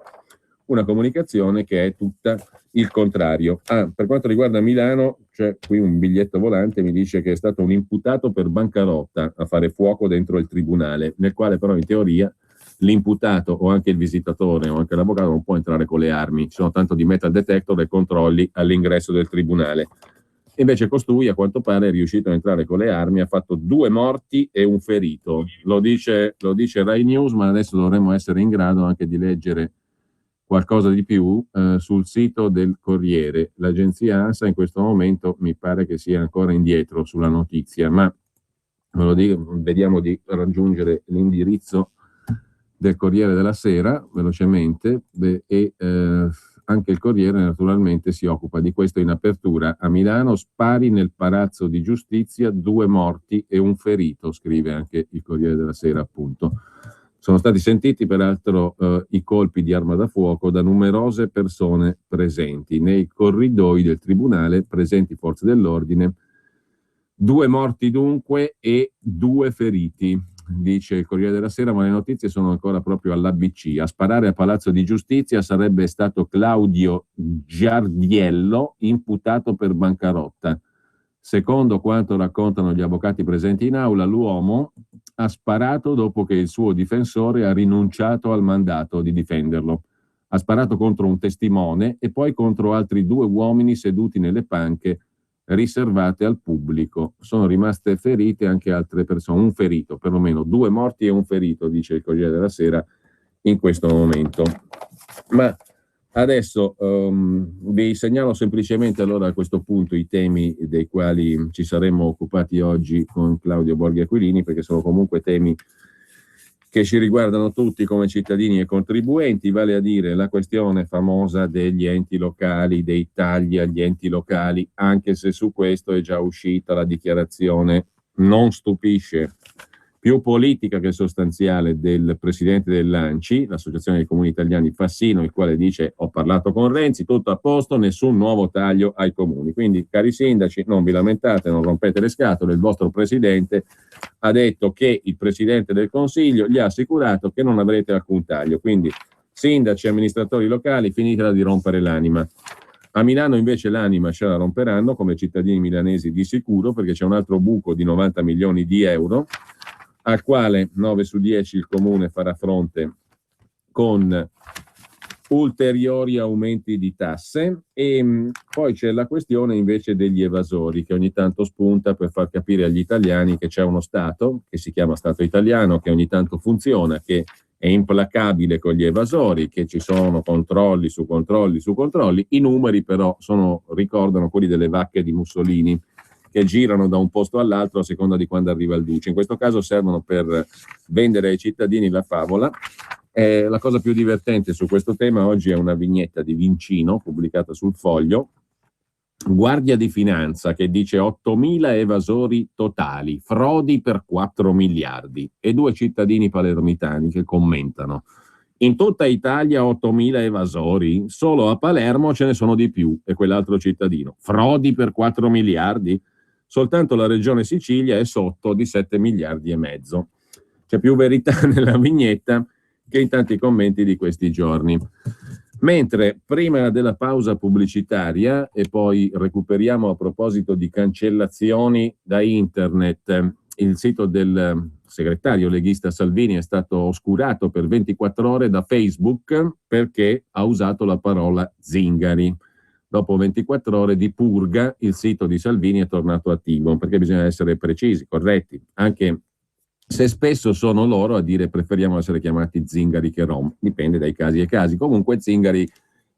una comunicazione che è tutta il contrario. Per quanto riguarda Milano, c'è qui un biglietto volante, mi dice che è stato un imputato per bancarotta a fare fuoco dentro il tribunale, nel quale però in teoria l'imputato o anche il visitatore o anche l'avvocato non può entrare con le armi. Ci sono tanto di metal detector e controlli all'ingresso del tribunale. Invece costui, a quanto pare, è riuscito a entrare con le armi, ha fatto 2 morti e un ferito. Lo dice Rai News, ma adesso dovremmo essere in grado anche di leggere qualcosa di più sul sito del Corriere. L'agenzia ANSA in questo momento mi pare che sia ancora indietro sulla notizia, ma ve lo dico, vediamo di raggiungere l'indirizzo del Corriere della Sera velocemente, e anche il Corriere naturalmente si occupa di questo in apertura. A Milano spari nel Palazzo di Giustizia, 2 morti e un ferito, scrive anche il Corriere della Sera, appunto. Sono stati sentiti peraltro i colpi di arma da fuoco da numerose persone presenti. Nei corridoi del tribunale presenti forze dell'ordine, 2 morti dunque e 2 feriti, dice il Corriere della Sera, ma le notizie sono ancora proprio all'ABC. A sparare a Palazzo di Giustizia sarebbe stato Claudio Giardiello, imputato per bancarotta. Secondo quanto raccontano gli avvocati presenti in aula, l'uomo ha sparato dopo che il suo difensore ha rinunciato al mandato di difenderlo. Ha sparato contro un testimone e poi contro altri 2 uomini seduti nelle panche riservate al pubblico. Sono rimaste ferite anche altre persone, un ferito, perlomeno 2 morti e un ferito, dice il Corriere della Sera in questo momento. Ma Adesso vi segnalo semplicemente allora a questo punto i temi dei quali ci saremmo occupati oggi con Claudio Borghi Aquilini, perché sono comunque temi che ci riguardano tutti come cittadini e contribuenti, vale a dire la questione famosa degli enti locali, dei tagli agli enti locali, anche se su questo è già uscita la dichiarazione, non stupisce, più politica che sostanziale, del presidente dell'ANCI, l'Associazione dei Comuni Italiani Fassino, il quale dice: ho parlato con Renzi, tutto a posto, nessun nuovo taglio ai comuni. Quindi, cari sindaci, non vi lamentate, non rompete le scatole, il vostro presidente ha detto che il presidente del Consiglio gli ha assicurato che non avrete alcun taglio. Quindi, sindaci, amministratori locali, finitela di rompere l'anima. A Milano invece l'anima ce la romperanno come cittadini milanesi di sicuro, perché c'è un altro buco di 90 milioni di euro al quale 9 su 10 il comune farà fronte con ulteriori aumenti di tasse. E poi c'è la questione invece degli evasori, che ogni tanto spunta per far capire agli italiani che c'è uno Stato che si chiama Stato italiano, che ogni tanto funziona, che è implacabile con gli evasori, che ci sono controlli su controlli su controlli. I numeri però ricordano quelli delle vacche di Mussolini, che girano da un posto all'altro a seconda di quando arriva il duce. In questo caso servono per vendere ai cittadini la favola. La cosa più divertente su questo tema oggi è una vignetta di Vincino pubblicata sul Foglio, Guardia di Finanza, che dice 8.000 evasori totali, frodi per 4 miliardi, e 2 cittadini palermitani che commentano: in tutta Italia 8.000 evasori, solo a Palermo ce ne sono di più. E quell'altro cittadino: frodi per 4 miliardi? Soltanto la regione Sicilia è sotto di 7 miliardi e mezzo. C'è più verità nella vignetta che in tanti commenti di questi giorni. Mentre prima della pausa pubblicitaria, e poi recuperiamo a proposito di cancellazioni da internet, il sito del segretario leghista Salvini è stato oscurato per 24 ore da Facebook perché ha usato la parola zingari. Dopo 24 ore di purga, il sito di Salvini è tornato attivo, perché bisogna essere precisi, corretti, anche se spesso sono loro a dire preferiamo essere chiamati zingari che rom, dipende dai casi e casi. Comunque zingari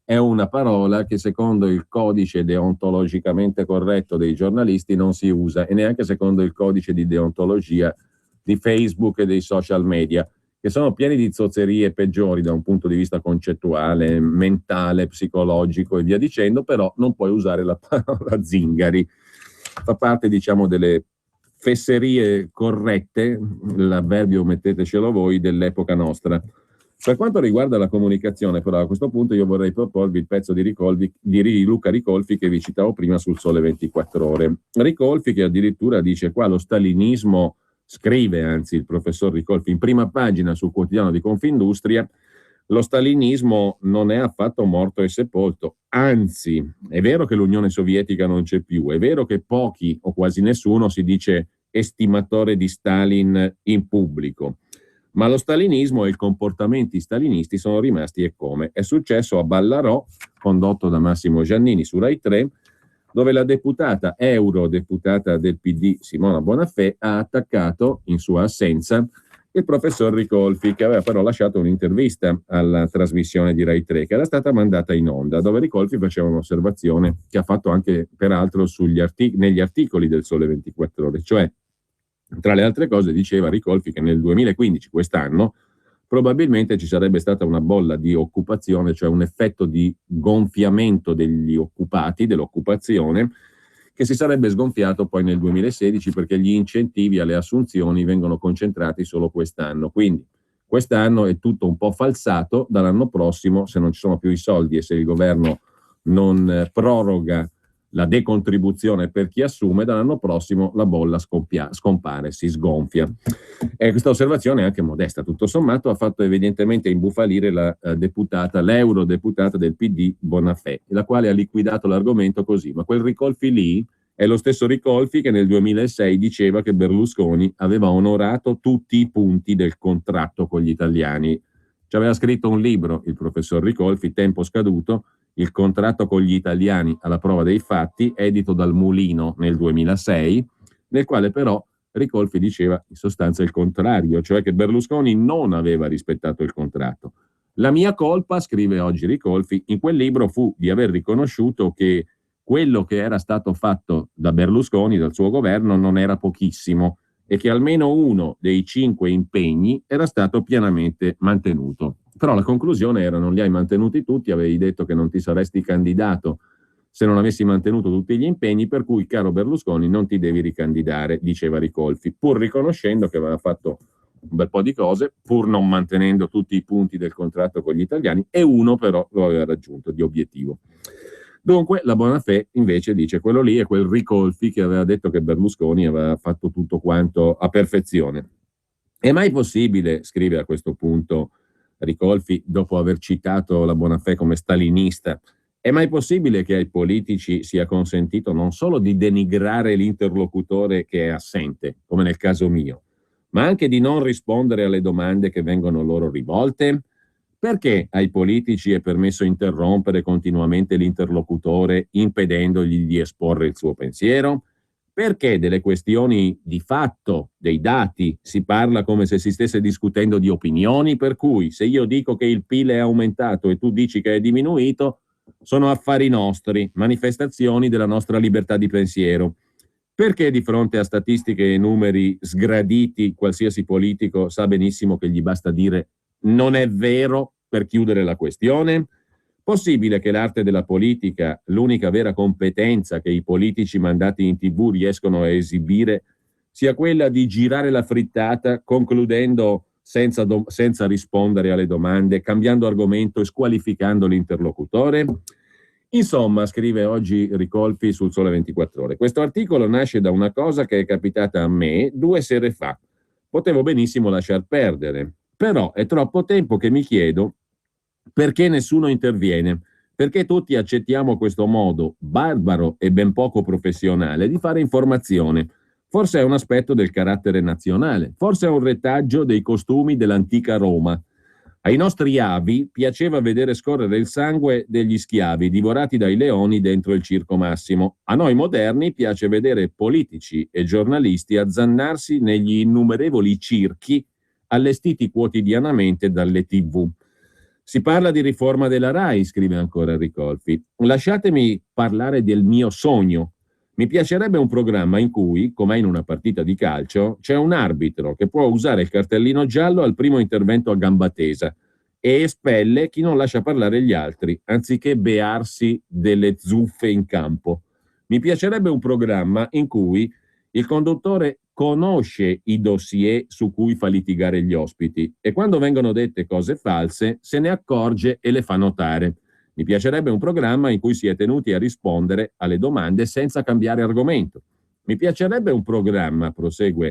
è una parola che secondo il codice deontologicamente corretto dei giornalisti non si usa, e neanche secondo il codice di deontologia di Facebook e dei social media, che sono pieni di zozzerie peggiori da un punto di vista concettuale, mentale, psicologico e via dicendo, però non puoi usare la parola zingari. Fa parte, diciamo, delle fesserie corrette, l'avverbio mettetecelo voi, dell'epoca nostra. Per quanto riguarda la comunicazione, però, a questo punto io vorrei proporvi il pezzo di Luca Ricolfi che vi citavo prima sul Sole 24 Ore. Ricolfi che addirittura dice qua: lo stalinismo, scrive anzi il professor Ricolfi in prima pagina sul quotidiano di Confindustria, lo stalinismo non è affatto morto e sepolto, anzi è vero che l'Unione Sovietica non c'è più, è vero che pochi o quasi nessuno si dice estimatore di Stalin in pubblico, ma lo stalinismo e i comportamenti stalinisti sono rimasti e come. È successo a Ballarò, condotto da Massimo Giannini su Rai 3, dove la eurodeputata del PD Simona Bonafè ha attaccato in sua assenza il professor Ricolfi, che aveva però lasciato un'intervista alla trasmissione di Rai 3 che era stata mandata in onda, dove Ricolfi faceva un'osservazione che ha fatto anche peraltro negli articoli del Sole 24 Ore, cioè tra le altre cose diceva Ricolfi che nel 2015, quest'anno, probabilmente ci sarebbe stata una bolla di occupazione, cioè un effetto di gonfiamento degli occupati, dell'occupazione, che si sarebbe sgonfiato poi nel 2016 perché gli incentivi alle assunzioni vengono concentrati solo quest'anno. Quindi quest'anno è tutto un po' falsato, dall'anno prossimo, se non ci sono più i soldi e se il governo non proroga la decontribuzione per chi assume, dall'anno prossimo la bolla scompare, si sgonfia. E questa osservazione, anche modesta tutto sommato, ha fatto evidentemente imbufalire l'eurodeputata del PD Bonafè, la quale ha liquidato l'argomento così: ma quel Ricolfi lì è lo stesso Ricolfi che nel 2006 diceva che Berlusconi aveva onorato tutti i punti del contratto con gli italiani. Ci aveva scritto un libro il professor Ricolfi, tempo scaduto, Il contratto con gli italiani alla prova dei fatti, edito dal Mulino nel 2006, nel quale però Ricolfi diceva in sostanza il contrario, cioè che Berlusconi non aveva rispettato il contratto. La mia colpa, scrive oggi Ricolfi, in quel libro fu di aver riconosciuto che quello che era stato fatto da Berlusconi, dal suo governo, non era pochissimo e che almeno uno dei 5 impegni era stato pienamente mantenuto. Però la conclusione era: non li hai mantenuti tutti, avevi detto che non ti saresti candidato se non avessi mantenuto tutti gli impegni, per cui, caro Berlusconi, non ti devi ricandidare, diceva Ricolfi, pur riconoscendo che aveva fatto un bel po' di cose, pur non mantenendo tutti i punti del contratto con gli italiani, e uno però lo aveva raggiunto di obiettivo. Dunque la Bonafè invece dice: quello lì è quel Ricolfi che aveva detto che Berlusconi aveva fatto tutto quanto a perfezione. È mai possibile, scrive a questo punto Ricolfi, dopo aver citato la Bonafè come stalinista, è mai possibile che ai politici sia consentito non solo di denigrare l'interlocutore che è assente, come nel caso mio, ma anche di non rispondere alle domande che vengono loro rivolte? Perché ai politici è permesso interrompere continuamente l'interlocutore impedendogli di esporre il suo pensiero? Perché delle questioni di fatto, dei dati, si parla come se si stesse discutendo di opinioni, per cui se io dico che il PIL è aumentato e tu dici che è diminuito, sono affari nostri, manifestazioni della nostra libertà di pensiero. Perché di fronte a statistiche e numeri sgraditi qualsiasi politico sa benissimo che gli basta dire non è vero per chiudere la questione? Possibile che l'arte della politica, l'unica vera competenza che i politici mandati in TV riescono a esibire, sia quella di girare la frittata concludendo senza rispondere alle domande, cambiando argomento e squalificando l'interlocutore? Insomma, scrive oggi Ricolfi sul Sole 24 Ore, questo articolo nasce da una cosa che è capitata a me 2 sere fa. Potevo benissimo lasciar perdere, però è troppo tempo che mi chiedo perché nessuno interviene, perché tutti accettiamo questo modo barbaro e ben poco professionale di fare informazione. Forse è un aspetto del carattere nazionale, forse è un retaggio dei costumi dell'antica Roma. Ai nostri avi piaceva vedere scorrere il sangue degli schiavi divorati dai leoni dentro il Circo Massimo. A noi moderni piace vedere politici e giornalisti azzannarsi negli innumerevoli circhi allestiti quotidianamente dalle TV. Si parla di riforma della RAI, scrive ancora Ricolfi. Lasciatemi parlare del mio sogno. Mi piacerebbe un programma in cui, come in una partita di calcio, c'è un arbitro che può usare il cartellino giallo al primo intervento a gamba tesa e espelle chi non lascia parlare gli altri, anziché bearsi delle zuffe in campo. Mi piacerebbe un programma in cui il conduttore conosce i dossier su cui fa litigare gli ospiti e quando vengono dette cose false se ne accorge e le fa notare. Mi piacerebbe un programma in cui si è tenuti a rispondere alle domande senza cambiare argomento. Mi piacerebbe un programma, prosegue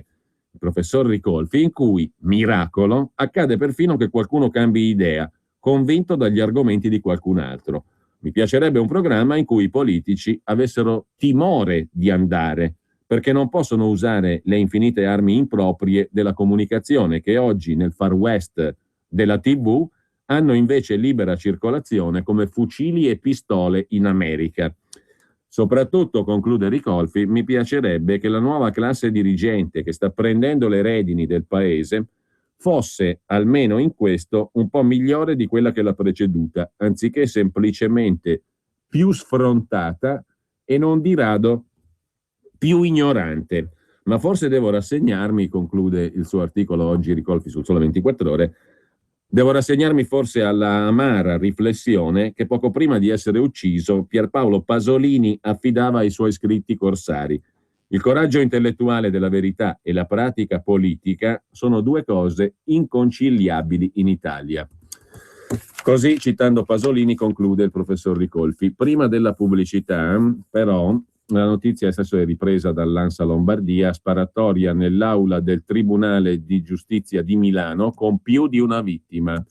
il professor Ricolfi, in cui, miracolo, accade perfino che qualcuno cambi idea, convinto dagli argomenti di qualcun altro. Mi piacerebbe un programma in cui i politici avessero timore di andare, perché non possono usare le infinite armi improprie della comunicazione che oggi nel Far West della TV hanno invece libera circolazione come fucili e pistole in America. Soprattutto, conclude Ricolfi, mi piacerebbe che la nuova classe dirigente che sta prendendo le redini del paese fosse, almeno in questo, un po' migliore di quella che l'ha preceduta, anziché semplicemente più sfrontata e non di rado più ignorante. Ma forse devo rassegnarmi, conclude il suo articolo oggi Ricolfi sul Sole 24 Ore, devo rassegnarmi forse alla amara riflessione che poco prima di essere ucciso Pierpaolo Pasolini affidava ai suoi scritti corsari. Il coraggio intellettuale della verità e la pratica politica sono 2 cose inconciliabili in Italia. Così, citando Pasolini, conclude il professor Ricolfi. Prima della pubblicità, però, la notizia adesso è ripresa dall'Ansa Lombardia, sparatoria nell'aula del Tribunale di Giustizia di Milano con più di una vittima.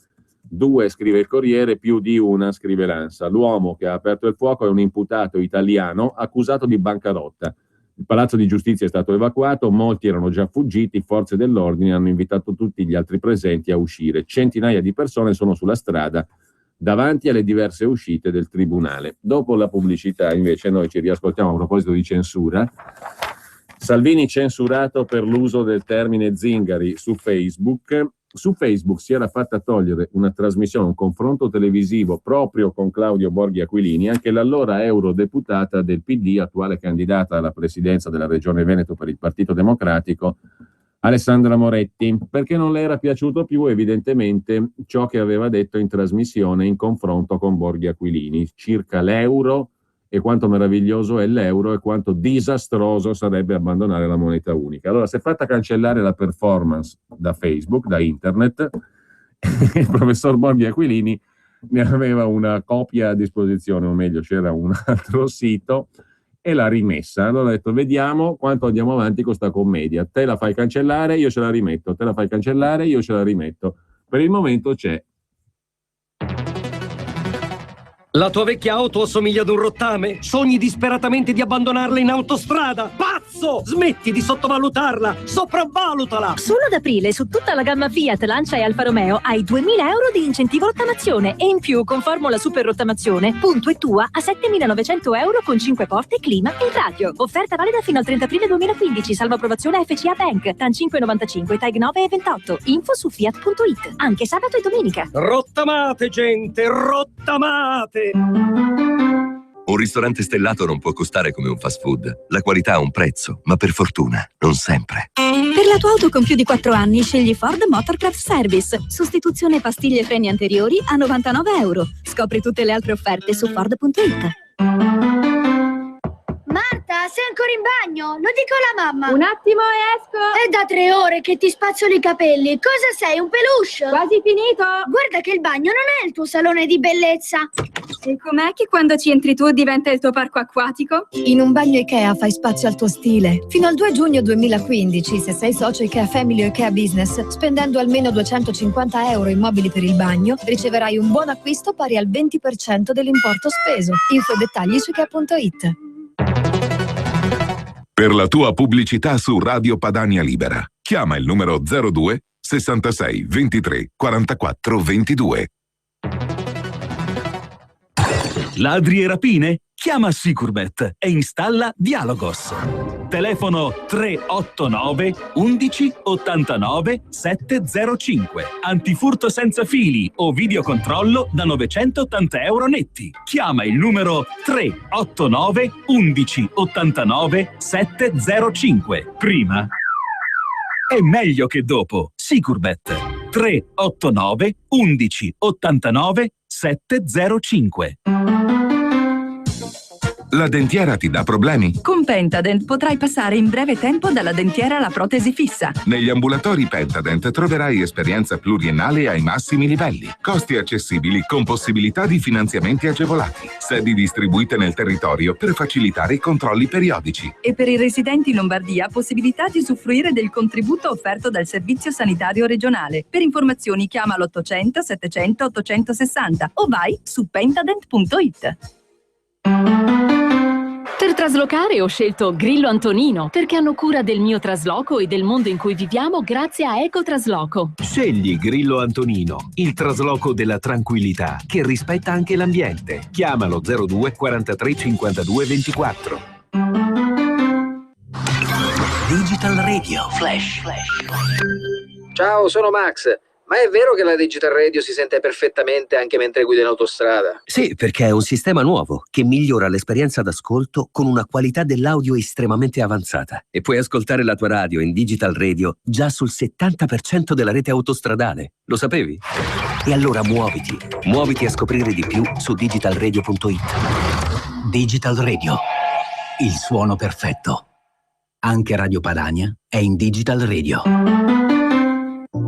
2, scrive il Corriere, più di una, scrive l'Ansa. L'uomo che ha aperto il fuoco è un imputato italiano accusato di bancarotta. Il palazzo di giustizia è stato evacuato, molti erano già fuggiti, forze dell'ordine hanno invitato tutti gli altri presenti a uscire. Centinaia di persone sono sulla strada davanti alle diverse uscite del tribunale. Dopo la pubblicità, invece, noi ci riascoltiamo a proposito di censura. Salvini censurato per l'uso del termine zingari su Facebook su Facebook si era fatta togliere una trasmissione, un confronto televisivo proprio con Claudio Borghi Aquilini, anche l'allora eurodeputata del PD, attuale candidata alla presidenza della Regione Veneto per il Partito Democratico, Alessandra Moretti, perché non le era piaciuto più evidentemente ciò che aveva detto in trasmissione in confronto con Borghi Aquilini circa l'euro e quanto meraviglioso è l'euro e quanto disastroso sarebbe abbandonare la moneta unica. Allora si è fatta cancellare la performance da Facebook, da internet, e il professor Borghi Aquilini ne aveva una copia a disposizione, o meglio c'era un altro sito, e l'ha rimessa. Allora ha detto: vediamo quanto andiamo avanti con sta commedia, te la fai cancellare, io ce la rimetto, te la fai cancellare, io ce la rimetto. Per il momento c'è. La tua vecchia auto assomiglia ad un rottame? Sogni disperatamente di abbandonarla in autostrada? Pazzo! Smetti di sottovalutarla! Sopravvalutala! Solo ad aprile su tutta la gamma Fiat, Lancia e Alfa Romeo hai 2.000 euro di incentivo rottamazione e in più con formula super rottamazione punto e tua a 7.900 euro con 5 porte, clima e radio. Offerta valida fino al 30 aprile 2015, salvo approvazione FCA Bank, TAN 595, TAG 9 e 28. Info su fiat.it, anche sabato e domenica. Rottamate, gente, rottamate! Un ristorante stellato non può costare come un fast food. La qualità ha un prezzo, ma per fortuna non sempre. Per la tua auto con più di 4 anni scegli Ford Motorcraft Service. Sostituzione pastiglie freni anteriori a 99 euro. Scopri tutte le altre offerte su Ford.it. Marta, sei ancora in bagno? Lo dico alla mamma. Un attimo e esco. È da 3 ore che ti spazzolo i capelli. Cosa sei, un peluche? Quasi finito. Guarda che il bagno non è il tuo salone di bellezza. E com'è che quando ci entri tu diventa il tuo parco acquatico? In un bagno Ikea fai spazio al tuo stile. Fino al 2 giugno 2015, se sei socio Ikea Family o Ikea Business, spendendo almeno 250 euro in mobili per il bagno, riceverai un buon acquisto pari al 20% dell'importo speso. Info e dettagli su Ikea.it. Per la tua pubblicità su Radio Padania Libera, chiama il numero 02 66 23 44 22. Ladri e rapine? Chiama Sicurbet e installa Dialogos. Telefono 389 11 89 705. Antifurto senza fili o videocontrollo da 980 euro netti. Chiama il numero 389 11 89 705. Prima è meglio che dopo. Sicurbet 389 11 89 705. La dentiera ti dà problemi? Con Pentadent potrai passare in breve tempo dalla dentiera alla protesi fissa. Negli ambulatori Pentadent troverai esperienza pluriennale ai massimi livelli, costi accessibili con possibilità di finanziamenti agevolati, sedi distribuite nel territorio per facilitare i controlli periodici. E per i residenti in Lombardia possibilità di usufruire del contributo offerto dal Servizio Sanitario Regionale. Per informazioni chiama l'800 700 860 o vai su pentadent.it. Per traslocare ho scelto Grillo Antonino, perché hanno cura del mio trasloco e del mondo in cui viviamo grazie a Ecotrasloco. Scegli Grillo Antonino, il trasloco della tranquillità, che rispetta anche l'ambiente. Chiamalo 02 43 52 24. Digital Radio Flash. Ciao, sono Max. Ma è vero che la Digital Radio si sente perfettamente anche mentre guida in autostrada? Sì, perché è un sistema nuovo che migliora l'esperienza d'ascolto con una qualità dell'audio estremamente avanzata. E puoi ascoltare la tua radio in Digital Radio già sul 70% della rete autostradale. Lo sapevi? E allora muoviti. Muoviti a scoprire di più su digitalradio.it. Digital Radio. Il suono perfetto. Anche Radio Padania è in Digital Radio.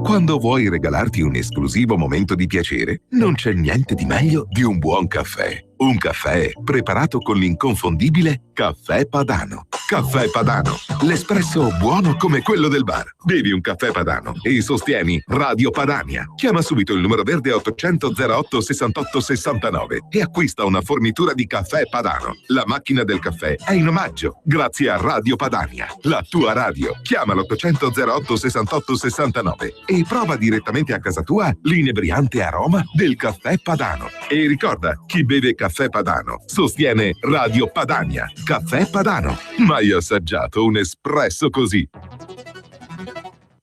Quando vuoi regalarti un esclusivo momento di piacere, non c'è niente di meglio di un buon caffè. Un caffè preparato con l'inconfondibile Caffè Padano. Caffè Padano, l'espresso buono come quello del bar. Bevi un caffè Padano e sostieni Radio Padania. Chiama subito il numero verde 800 08 68 69 e acquista una fornitura di Caffè Padano. La macchina del caffè è in omaggio, grazie a Radio Padania, la tua radio. Chiama l'800 08 68 69 e prova direttamente a casa tua l'inebriante aroma del Caffè Padano. E ricorda, chi beve Caffè Padano sostiene Radio Padania. Caffè Padano. Mai assaggiato un espresso così?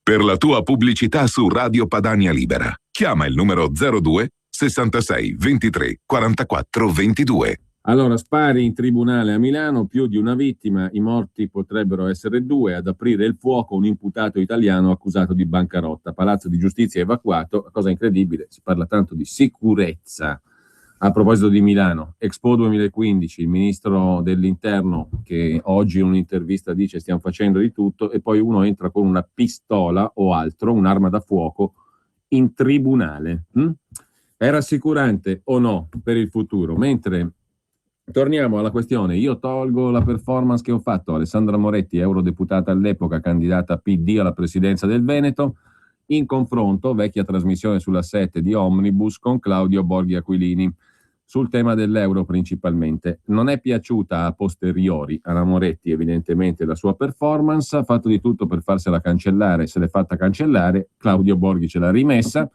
Per la tua pubblicità su Radio Padania Libera, chiama il numero 02 66 23 44 22. Allora, spari in tribunale a Milano, più di una vittima, i morti potrebbero essere 2, ad aprire il fuoco un imputato italiano accusato di bancarotta, Palazzo di Giustizia evacuato, cosa incredibile, si parla tanto di sicurezza. A proposito di Milano, Expo 2015, il ministro dell'Interno che oggi in un'intervista dice stiamo facendo di tutto e poi uno entra con una pistola o altro, un'arma da fuoco, in tribunale. È rassicurante o no per il futuro? Mentre torniamo alla questione, io tolgo la performance che ho fatto, Alessandra Moretti, eurodeputata all'epoca, candidata PD alla presidenza del Veneto, in confronto, vecchia trasmissione sulla 7 di Omnibus con Claudio Borghi Aquilini, sul tema dell'euro principalmente. Non è piaciuta a posteriori alla Moretti evidentemente la sua performance, ha fatto di tutto per farsela cancellare, se l'è fatta cancellare, Claudio Borghi ce l'ha rimessa,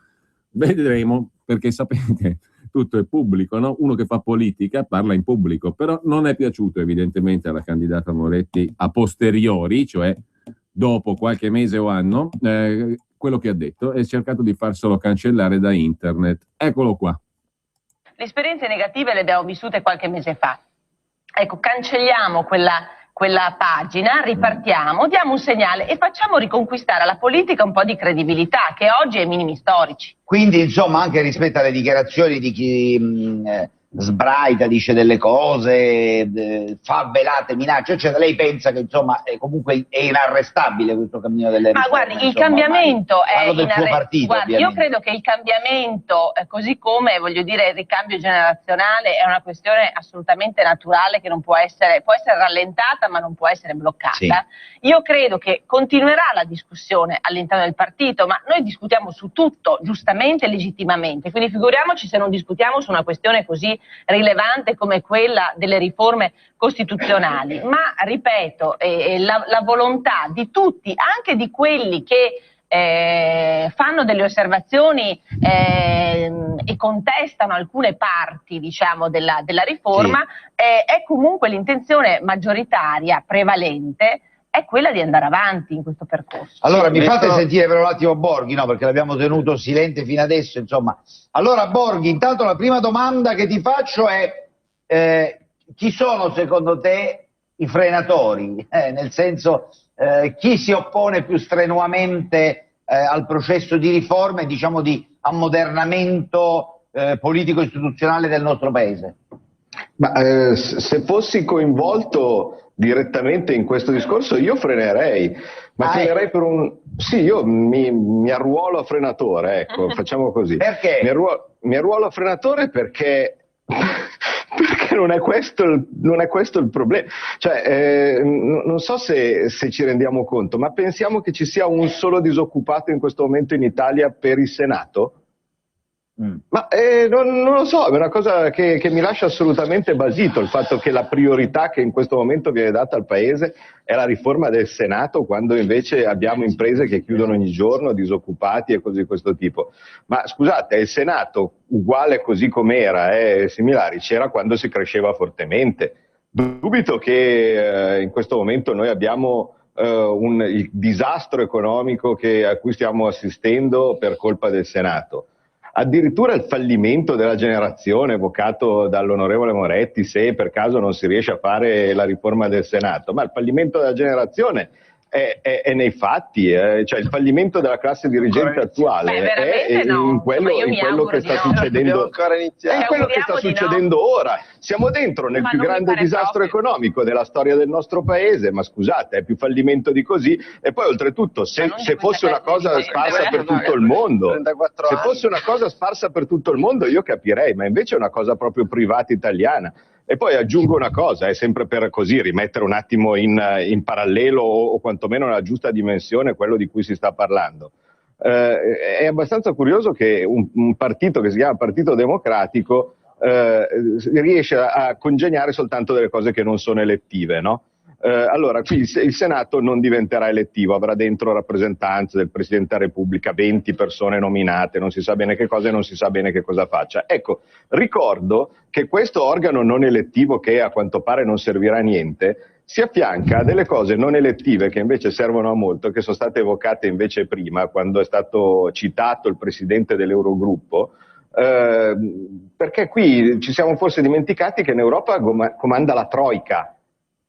vedremo, perché sapete, tutto è pubblico, no? Uno che fa politica parla in pubblico, però non è piaciuto evidentemente alla candidata Moretti a posteriori, cioè dopo qualche mese o anno, quello che ha detto, e cercato di farselo cancellare da internet. Eccolo qua. Le esperienze negative le abbiamo vissute qualche mese fa. Ecco, cancelliamo quella pagina, ripartiamo, diamo un segnale e facciamo riconquistare alla politica un po' di credibilità, che oggi è ai minimi storici. Quindi, insomma, anche rispetto alle dichiarazioni di chi sbraita, dice delle cose, fa velate minacce, eccetera, lei pensa che, insomma, comunque è inarrestabile questo cammino delle riforme? Ma guardi, il insomma, cambiamento è del suo partito, guardi, io credo che il cambiamento, così come, voglio dire, il ricambio generazionale, è una questione assolutamente naturale che non può essere rallentata, ma non può essere bloccata. Sì. Io credo che continuerà la discussione all'interno del partito, ma noi discutiamo su tutto, giustamente e legittimamente, quindi figuriamoci se non discutiamo su una questione così rilevante come quella delle riforme costituzionali. Ma, ripeto, la volontà di tutti, anche di quelli che fanno delle osservazioni e contestano alcune parti, diciamo, della riforma, sì, è comunque l'intenzione maggioritaria, prevalente, è quella di andare avanti in questo percorso. Allora mi fate sentire per un attimo Borghi, no? Perché l'abbiamo tenuto silente fino adesso, insomma. Allora Borghi, intanto la prima domanda che ti faccio è chi sono secondo te i frenatori? Nel senso, chi si oppone più strenuamente al processo di riforma e, diciamo, di ammodernamento politico-istituzionale del nostro Paese? Ma se fossi coinvolto direttamente in questo discorso io frenerei, ma frenerei per un... Sì, io mi arruolo a frenatore, ecco, facciamo così. Perché? Mi arruolo a frenatore perché non è questo il problema. Cioè, non so se ci rendiamo conto, ma pensiamo che ci sia un solo disoccupato in questo momento in Italia per il Senato? Ma non lo so, è una cosa che mi lascia assolutamente basito, il fatto che la priorità che in questo momento viene data al Paese è la riforma del Senato, quando invece abbiamo imprese che chiudono ogni giorno, disoccupati e cose di questo tipo. Ma scusate, il Senato uguale così com'era, similari, c'era quando si cresceva fortemente. Dubito che in questo momento noi abbiamo il disastro economico a cui stiamo assistendo per colpa del Senato. Addirittura il fallimento della generazione evocato dall'onorevole Moretti, se per caso non si riesce a fare la riforma del Senato, ma il fallimento della generazione è nei fatti, cioè il fallimento della classe dirigente attuale è in quello che sta succedendo, è quello che sta succedendo ora. Siamo dentro nel più grande disastro economico della storia del nostro paese, ma scusate, è più fallimento di così. E poi oltretutto, se fosse una cosa sparsa per tutto il mondo, se fosse una cosa sparsa per tutto il mondo io capirei, ma invece è una cosa proprio privata italiana. E poi aggiungo una cosa, è sempre per così rimettere un attimo in parallelo o quantomeno nella giusta dimensione quello di cui si sta parlando. È abbastanza curioso che un partito che si chiama Partito Democratico riesce a congegnare soltanto delle cose che non sono elettive, no? Allora, qui il Senato non diventerà elettivo, avrà dentro rappresentanze del Presidente della Repubblica, 20 persone nominate, non si sa bene che cosa e non si sa bene che cosa faccia. Ecco, ricordo che questo organo non elettivo, che a quanto pare non servirà a niente, si affianca a delle cose non elettive che invece servono a molto, che sono state evocate invece prima, quando è stato citato il presidente dell'Eurogruppo, perché qui ci siamo forse dimenticati che in Europa comanda la Troika.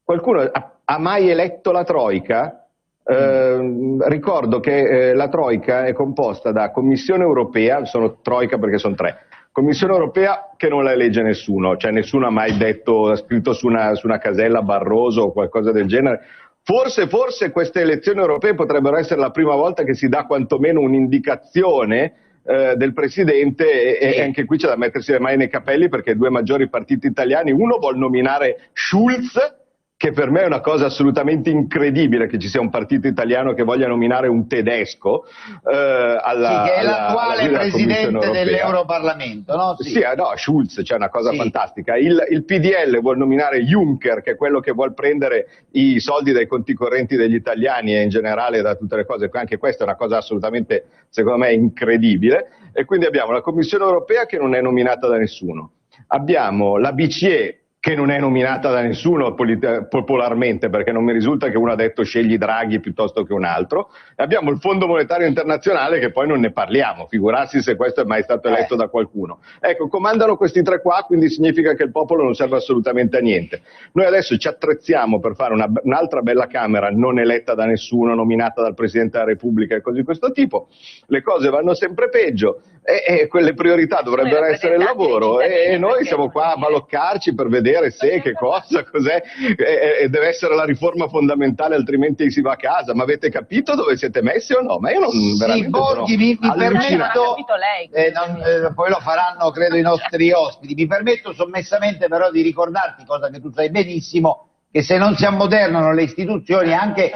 Qualcuno ha mai eletto la Troika? Ricordo che la Troika è composta da Commissione Europea, sono Troika perché sono 3, Commissione Europea che non la elegge nessuno, cioè nessuno ha mai detto, ha scritto su una casella Barroso o qualcosa del genere. Forse queste elezioni europee potrebbero essere la prima volta che si dà quantomeno un'indicazione del presidente, e anche qui c'è da mettersi le mani nei capelli, perché i due maggiori partiti italiani, uno vuol nominare Schulz, che per me è una cosa assolutamente incredibile che ci sia un partito italiano che voglia nominare un tedesco che è l'attuale presidente dell'Europarlamento, no? Sì, no, Schulz, cioè una cosa fantastica. Il PDL vuol nominare Juncker, che è quello che vuol prendere i soldi dai conti correnti degli italiani e in generale da tutte le cose. Anche questa è una cosa assolutamente, secondo me, incredibile. E quindi abbiamo la Commissione Europea che non è nominata da nessuno. Abbiamo la BCE che non è nominata da nessuno popolarmente, perché non mi risulta che uno ha detto scegli Draghi piuttosto che un altro, e abbiamo il Fondo Monetario Internazionale che poi non ne parliamo, figurarsi se questo è mai stato eletto da qualcuno. Ecco, comandano questi 3 qua, quindi significa che il popolo non serve assolutamente a niente. Noi adesso ci attrezziamo per fare un'altra bella Camera non eletta da nessuno, nominata dal Presidente della Repubblica e così di questo tipo, le cose vanno sempre peggio, e quelle priorità dovrebbero essere il lavoro, e noi siamo qua a baloccarci per vedere se, che cosa, cos'è, e deve essere la riforma fondamentale, altrimenti si va a casa. Ma avete capito dove siete messi o no? Ma io non veramente Borghi, mi permetto, poi lo faranno credo i nostri ospiti, mi permetto sommessamente però di ricordarti, cosa che tu sai benissimo, che se non si ammodernano le istituzioni, anche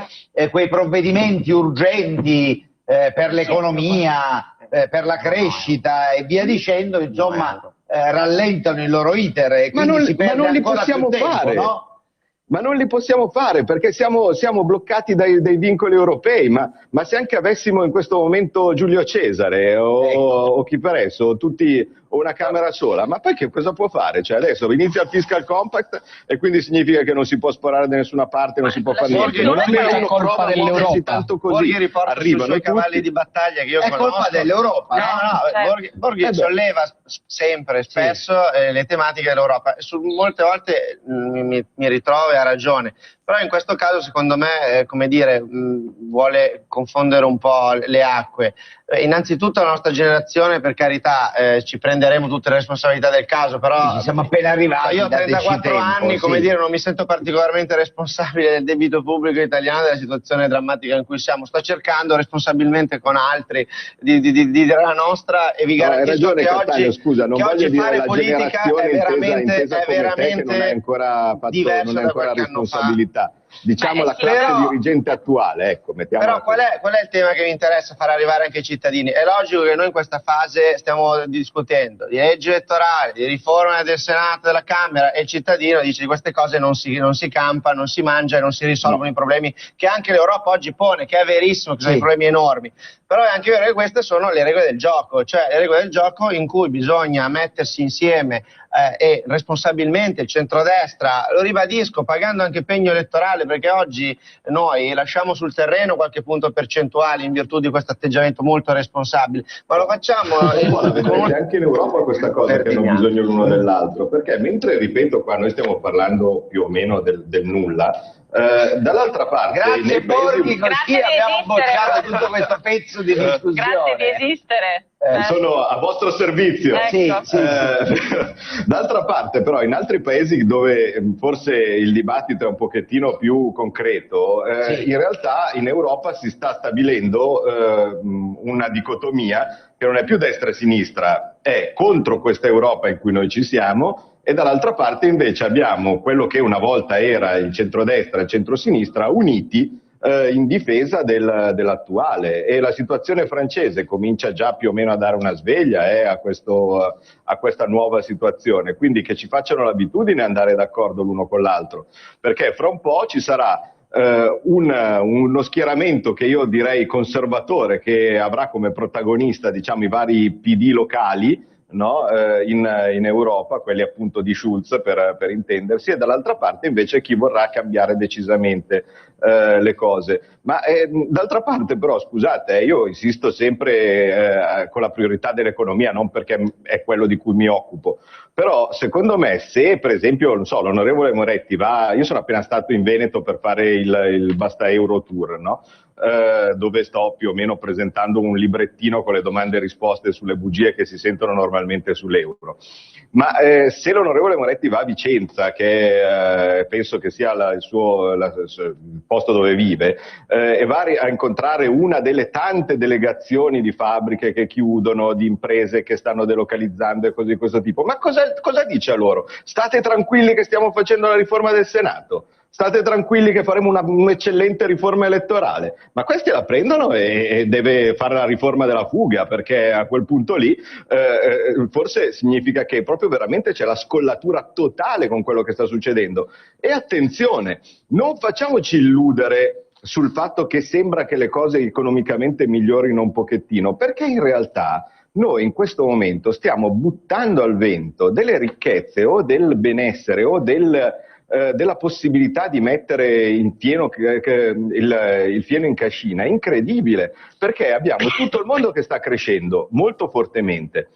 quei provvedimenti urgenti per l'economia, per la crescita e via dicendo, insomma, rallentano il loro iter e quindi si perde ancora più tempo, no? Ma non li possiamo fare perché siamo bloccati dai vincoli europei, ma se anche avessimo in questo momento Giulio Cesare o chi per esso, o una Camera sola, ma poi che cosa può fare? Cioè adesso inizia il fiscal compact e quindi significa che non si può sparare da nessuna parte, non si può fare niente. Non è colpa dell'Europa. Tanto così arrivano i cavalli di battaglia che io conosco. È colpa dell'Europa. Borghi solleva sempre, spesso le tematiche dell'Europa. Molte volte mi ritrovo e ha ragione. Però in questo caso secondo me, come dire, vuole confondere un po' le acque. Innanzitutto la nostra generazione, per carità, ci prenderemo tutte le responsabilità del caso, però siamo appena arrivati. Io ho 34 anni, come dire, non mi sento particolarmente responsabile del debito pubblico italiano, della situazione drammatica in cui siamo. Sto cercando responsabilmente con altri di dire la nostra, e vi garantisco che oggi, scusa, non voglio dire fare la politica è veramente non è ancora diverso da qualche responsabilità. Diciamo la classe dirigente attuale, ecco, mettiamola. Però qual è il tema che mi interessa far arrivare anche ai cittadini? È logico che noi in questa fase stiamo discutendo di legge elettorale, di riforma del Senato, della Camera, e il cittadino dice di queste cose non si campa, non si mangia e non si risolvono i problemi che anche l'Europa oggi pone, che è verissimo, che sono dei problemi enormi. Però è anche vero che queste sono le regole del gioco, cioè le regole del gioco in cui bisogna mettersi insieme e responsabilmente il centrodestra, lo ribadisco, pagando anche pegno elettorale, perché oggi noi lasciamo sul terreno qualche punto percentuale in virtù di questo atteggiamento molto responsabile, ma lo facciamo c'è anche in Europa questa cosa che hanno bisogno l'uno dell'altro, perché mentre, ripeto, qua noi stiamo parlando più o meno del nulla, dall'altra parte grazie Borghi, così abbiamo bocciato tutto questo pezzo di discussione. Grazie di esistere. Sono a vostro servizio. D'altra parte però in altri paesi dove forse il dibattito è un pochettino più concreto, in realtà in Europa si sta stabilendo una dicotomia che non è più destra e sinistra, è contro questa Europa in cui noi ci siamo, e dall'altra parte invece abbiamo quello che una volta era il centrodestra e il centrosinistra uniti in difesa dell'attuale, e la situazione francese comincia già più o meno a dare una sveglia a questa nuova situazione, quindi che ci facciano l'abitudine ad andare d'accordo l'uno con l'altro, perché fra un po' ci sarà uno schieramento che io direi conservatore, che avrà come protagonista, diciamo, i vari PD locali, no? In Europa, quelli appunto di Schulz per intendersi, e dall'altra parte invece chi vorrà cambiare decisamente le cose. Ma d'altra parte però, scusate, io insisto sempre con la priorità dell'economia, non perché è quello di cui mi occupo, però secondo me se per esempio, non so, l'onorevole Moretti va, io sono appena stato in Veneto per fare il Basta Euro Tour, no? Dove sto più o meno presentando un librettino con le domande e risposte sulle bugie che si sentono normalmente sull'euro. Ma se l'onorevole Moretti va a Vicenza, che penso che sia il posto dove vive, e va a incontrare una delle tante delegazioni di fabbriche che chiudono, di imprese che stanno delocalizzando e cose di questo tipo, ma cosa dice a loro? State tranquilli che stiamo facendo la riforma del Senato? State tranquilli che faremo un'eccellente riforma elettorale? Ma questi la prendono e deve fare la riforma della fuga, perché a quel punto lì forse significa che proprio veramente c'è la scollatura totale con quello che sta succedendo. E attenzione, non facciamoci illudere sul fatto che sembra che le cose economicamente migliorino un pochettino, perché in realtà noi in questo momento stiamo buttando al vento delle ricchezze o del benessere o della possibilità di mettere in pieno il fieno in cascina, incredibile, perché abbiamo tutto il mondo che sta crescendo molto fortemente.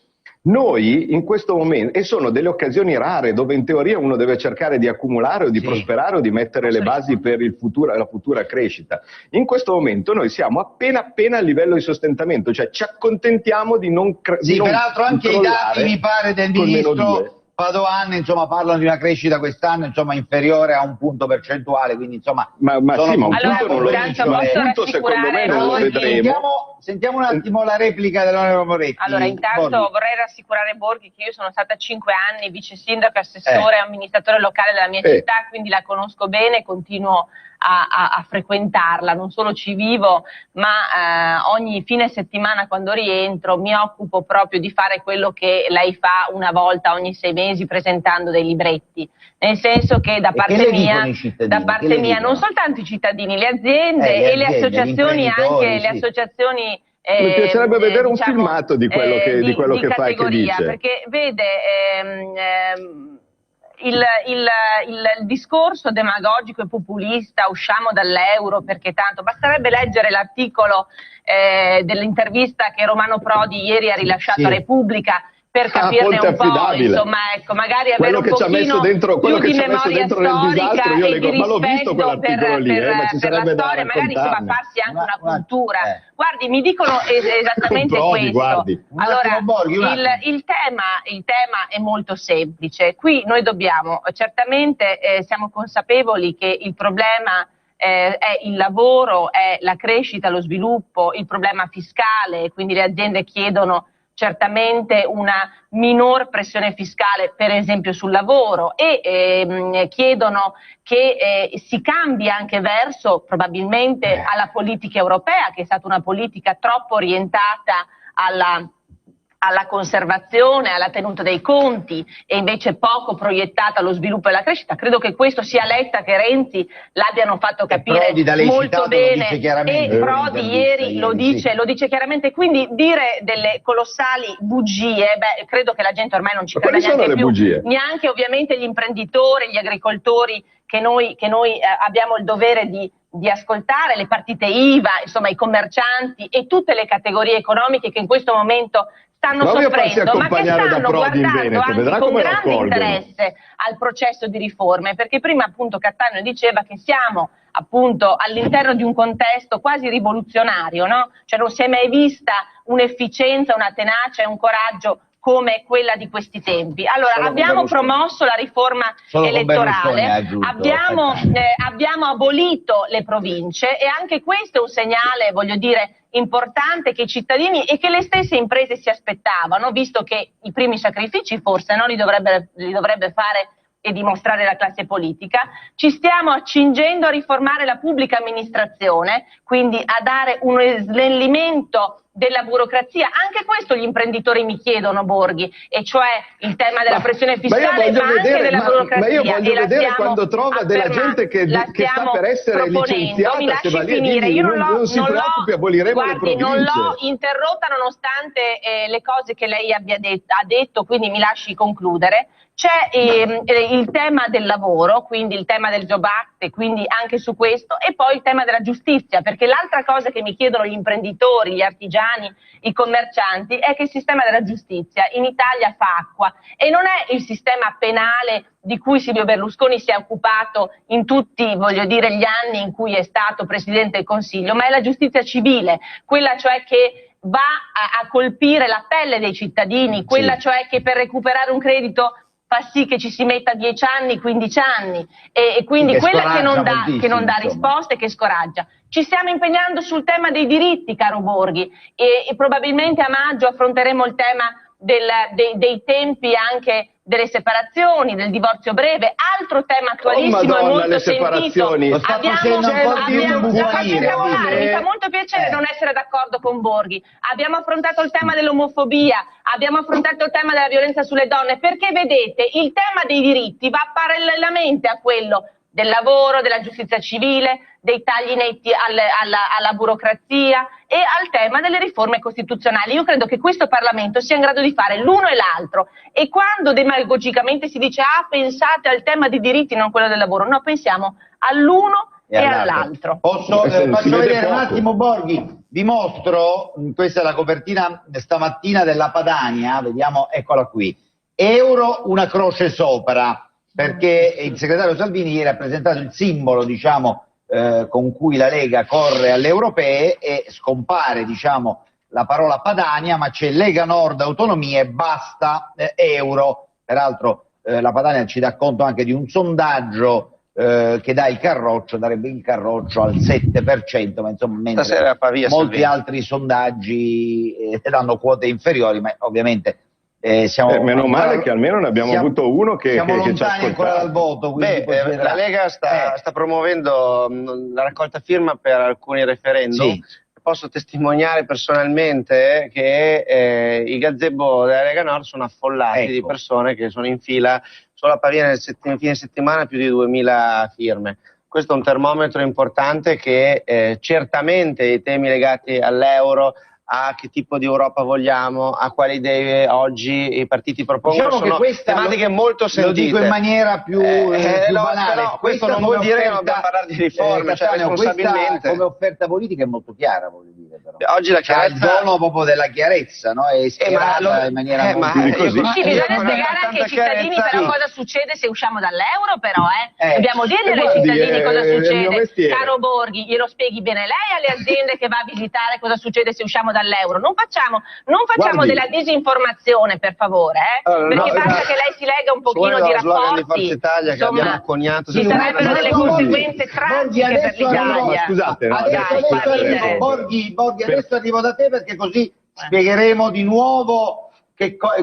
Noi in questo momento, e sono delle occasioni rare dove in teoria uno deve cercare di accumulare o di prosperare o di mettere le basi per la futura crescita. In questo momento noi siamo appena a livello di sostentamento, cioè ci accontentiamo di non peraltro anche i dati, mi pare, del ministro Padoan, insomma, parlano di una crescita quest'anno, insomma, inferiore a un punto percentuale, quindi insomma... Ma sì, ma un punto non lo dice, ma un punto secondo me non lo vedremo. Sentiamo un attimo la replica dell'onorevole Moretti. Allora, intanto vorrei rassicurare Borghi che io sono stata 5 anni vice sindaco, assessore, amministratore locale della mia città, quindi la conosco bene e continuo a frequentarla, non solo ci vivo, ma ogni fine settimana quando rientro mi occupo proprio di fare quello che lei fa una volta ogni 6 mesi presentando dei libretti, nel senso che da parte mia non soltanto i cittadini, le aziende e le associazioni, anche le associazioni. Mi piacerebbe vedere un filmato di quello che fa e che dice. Perché vede, il discorso demagogico e populista, usciamo dall'euro perché tanto, basterebbe leggere l'articolo dell'intervista che Romano Prodi ieri ha rilasciato a Repubblica per capirne un po', insomma, ecco, magari avere un pochino più di memoria storica e di rispetto per la storia, magari insomma farsi anche una cultura. Guardi, mi dicono esattamente questo. Allora, il tema è molto semplice. Qui noi dobbiamo, certamente siamo consapevoli che il problema è il lavoro, è la crescita, lo sviluppo, il problema fiscale, quindi le aziende chiedono certamente una minor pressione fiscale, per esempio sul lavoro, e chiedono che si cambi anche verso probabilmente alla politica europea, che è stata una politica troppo orientata alla conservazione, alla tenuta dei conti e invece poco proiettata allo sviluppo e alla crescita. Credo che questo sia Letta che Renzi l'abbiano fatto capire molto bene, e Prodi ieri lo dice chiaramente. Quindi dire delle colossali bugie, credo che la gente ormai non ci creda neanche più, neanche ovviamente gli imprenditori, gli agricoltori che noi abbiamo il dovere di ascoltare, le partite IVA, insomma i commercianti e tutte le categorie economiche che in questo momento stanno soffrendo, ma che stanno guardando anche con grande interesse al processo di riforme, perché prima appunto Cattaneo diceva che siamo appunto all'interno di un contesto quasi rivoluzionario, no? Cioè non si è mai vista un'efficienza, una tenacia e un coraggio come quella di questi tempi. Allora, abbiamo promosso la riforma elettorale, abbiamo abolito le province, e anche questo è un segnale, voglio dire, importante che i cittadini e che le stesse imprese si aspettavano, visto che i primi sacrifici forse li dovrebbe fare e dimostrare la classe politica. Ci stiamo accingendo a riformare la pubblica amministrazione, quindi a dare uno snellimento della burocrazia. Anche questo gli imprenditori mi chiedono, Borghi, e cioè il tema della pressione fiscale, ma anche della burocrazia. Ma io voglio vedere quando trova della gente che sta per essere licenziata, mi lasci se va lì finire. Io non si preoccupi, aboliremo le province. Non l'ho interrotta nonostante le cose che lei ha detto, quindi mi lasci concludere. C'è il tema del lavoro, quindi il tema del Job Act, e quindi anche su questo, e poi il tema della giustizia, perché l'altra cosa che mi chiedono gli imprenditori, gli artigiani, i commercianti, è che il sistema della giustizia in Italia fa acqua, e non è il sistema penale di cui Silvio Berlusconi si è occupato in tutti, voglio dire, gli anni in cui è stato Presidente del Consiglio, ma è la giustizia civile, quella cioè che va a colpire la pelle dei cittadini, quella cioè che per recuperare un credito fa sì che ci si metta 10 anni, 15 anni, e quindi quella che non dà risposte, che scoraggia. Ci stiamo impegnando sul tema dei diritti, caro Borghi, e probabilmente a maggio affronteremo il tema dei tempi anche delle separazioni, del divorzio breve, altro tema attualissimo e molto sentito. Mi fa molto piacere non essere d'accordo con Borghi. Abbiamo affrontato il tema dell'omofobia, abbiamo affrontato il tema della violenza sulle donne, perché vedete, il tema dei diritti va parallelamente a quello del lavoro, della giustizia civile, dei tagli netti alla burocrazia e al tema delle riforme costituzionali. Io credo che questo Parlamento sia in grado di fare l'uno e l'altro, e quando demagogicamente si dice pensate al tema dei diritti, non quello del lavoro, no, pensiamo all'uno e all'altro. Faccio vedere un attimo, Borghi, vi mostro, questa è la copertina stamattina della Padania, vediamo, eccola qui, euro, una croce sopra, perché il segretario Salvini ieri ha presentato il simbolo, diciamo, con cui la Lega corre alle europee, e scompare, diciamo, la parola Padania, ma c'è Lega Nord, autonomie, basta euro. Peraltro la Padania ci dà conto anche di un sondaggio che dà il Carroccio, darebbe il Carroccio al 7%, ma insomma, mentre molti altri sondaggi danno quote inferiori, ma ovviamente meno male che almeno ne abbiamo avuto uno che siamo che ci ha lontani ancora dal voto. La Lega sta promuovendo la raccolta firma per alcuni referendum. Sì. Posso testimoniare personalmente che i gazebo della Lega Nord sono affollati di persone che sono in fila. Solo a Pavia nel fine settimana più di 2000 firme. Questo è un termometro importante che certamente i temi legati all'euro, a che tipo di Europa vogliamo, a quali idee oggi i partiti propongono, diciamo sono tematiche molto sentite. Lo dico in maniera più banale. Però questo non vuol dire che non dobbiamo parlare di riforme, cioè responsabilmente. Come offerta politica è molto chiara, voglio dire, però. Oggi la chiarezza... il dono proprio della chiarezza, no? È schierata in maniera molto bisogna spiegare anche ai cittadini però cosa succede se usciamo dall'euro, però dobbiamo dirglielo ai cittadini cosa succede, caro Borghi, glielo spieghi bene lei alle aziende che va a visitare cosa succede se usciamo dall'euro. Non facciamo della disinformazione, per favore, perché basta che lei si legga un pochino di rapporti. Di Forza Italia che abbiamo coniato, ci sarebbero delle conseguenze tragiche per l'Italia. Scusate, Borghi, adesso arrivo da te, perché così spiegheremo di nuovo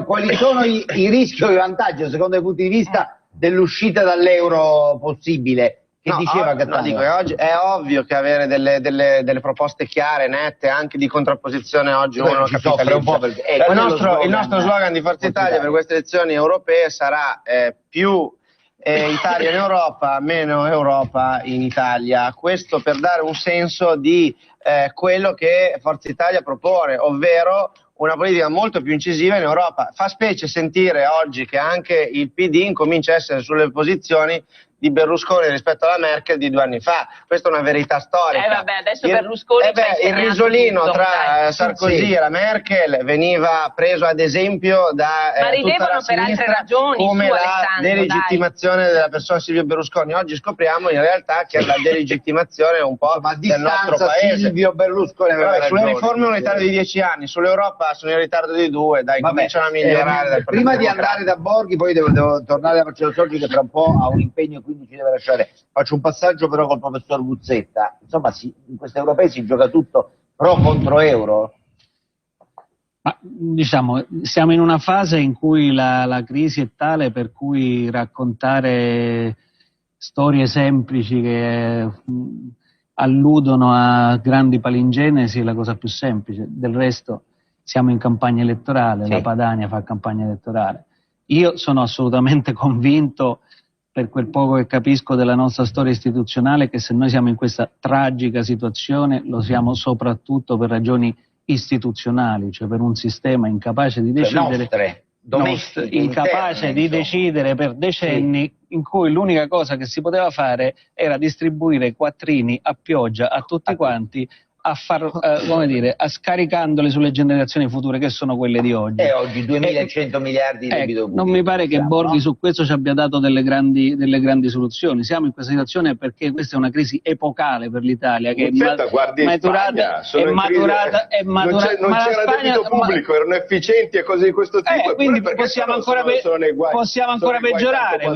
quali sono i rischi o i vantaggi, secondo i punti di vista, dell'uscita dall'euro possibile. Che diceva dico che oggi è ovvio che avere delle proposte chiare, nette, anche di contrapposizione oggi uno non capitalizza. Un po' perché il nostro slogan di Forza Italia per queste elezioni europee sarà più Italia in Europa, meno Europa in Italia. Questo per dare un senso di quello che Forza Italia propone, ovvero una politica molto più incisiva in Europa. Fa specie sentire oggi che anche il PD incomincia a essere sulle posizioni di Berlusconi rispetto alla Merkel di 2 anni fa. Questa è una verità storica. Vabbè, adesso Berlusconi il risolino tra Sarkozy e la Merkel veniva preso ad esempio da ma ridevano per altre ragioni, come la delegittimazione della persona Silvio Berlusconi. Oggi scopriamo in realtà che la delegittimazione è un po' del nostro paese. Silvio Berlusconi sulle riforme unitarie di 10 anni, sull'Europa sono in ritardo di 2, dai, cominciano a migliorare. Prima di andare da Borghi, poi devo tornare da Marcello Sorgi, che tra un po' ha un impegno, quindi ci deve lasciare. Faccio un passaggio però col professor Guzzetta. Insomma, in questi europei si gioca tutto pro contro euro. Ma, diciamo, siamo in una fase in cui la crisi è tale per cui raccontare storie semplici che alludono a grandi palingenesi è la cosa più semplice. Del resto siamo in campagna elettorale, la Padania fa campagna elettorale. Io sono assolutamente convinto, per quel poco che capisco della nostra storia istituzionale, che se noi siamo in questa tragica situazione lo siamo soprattutto per ragioni istituzionali, cioè per un sistema incapace di decidere, incapace di decidere per decenni, in cui l'unica cosa che si poteva fare era distribuire quattrini a pioggia a tutti quanti, a far, come dire, a scaricandole sulle generazioni future, che sono quelle di oggi. E oggi 2100 miliardi di debito pubblico. Non mi pare che Borghi su questo ci abbia dato delle grandi soluzioni. Siamo in questa situazione perché questa è una crisi epocale per l'Italia, che non c'era debito pubblico, erano efficienti e cose di questo tipo. Quindi possiamo ancora peggiorare.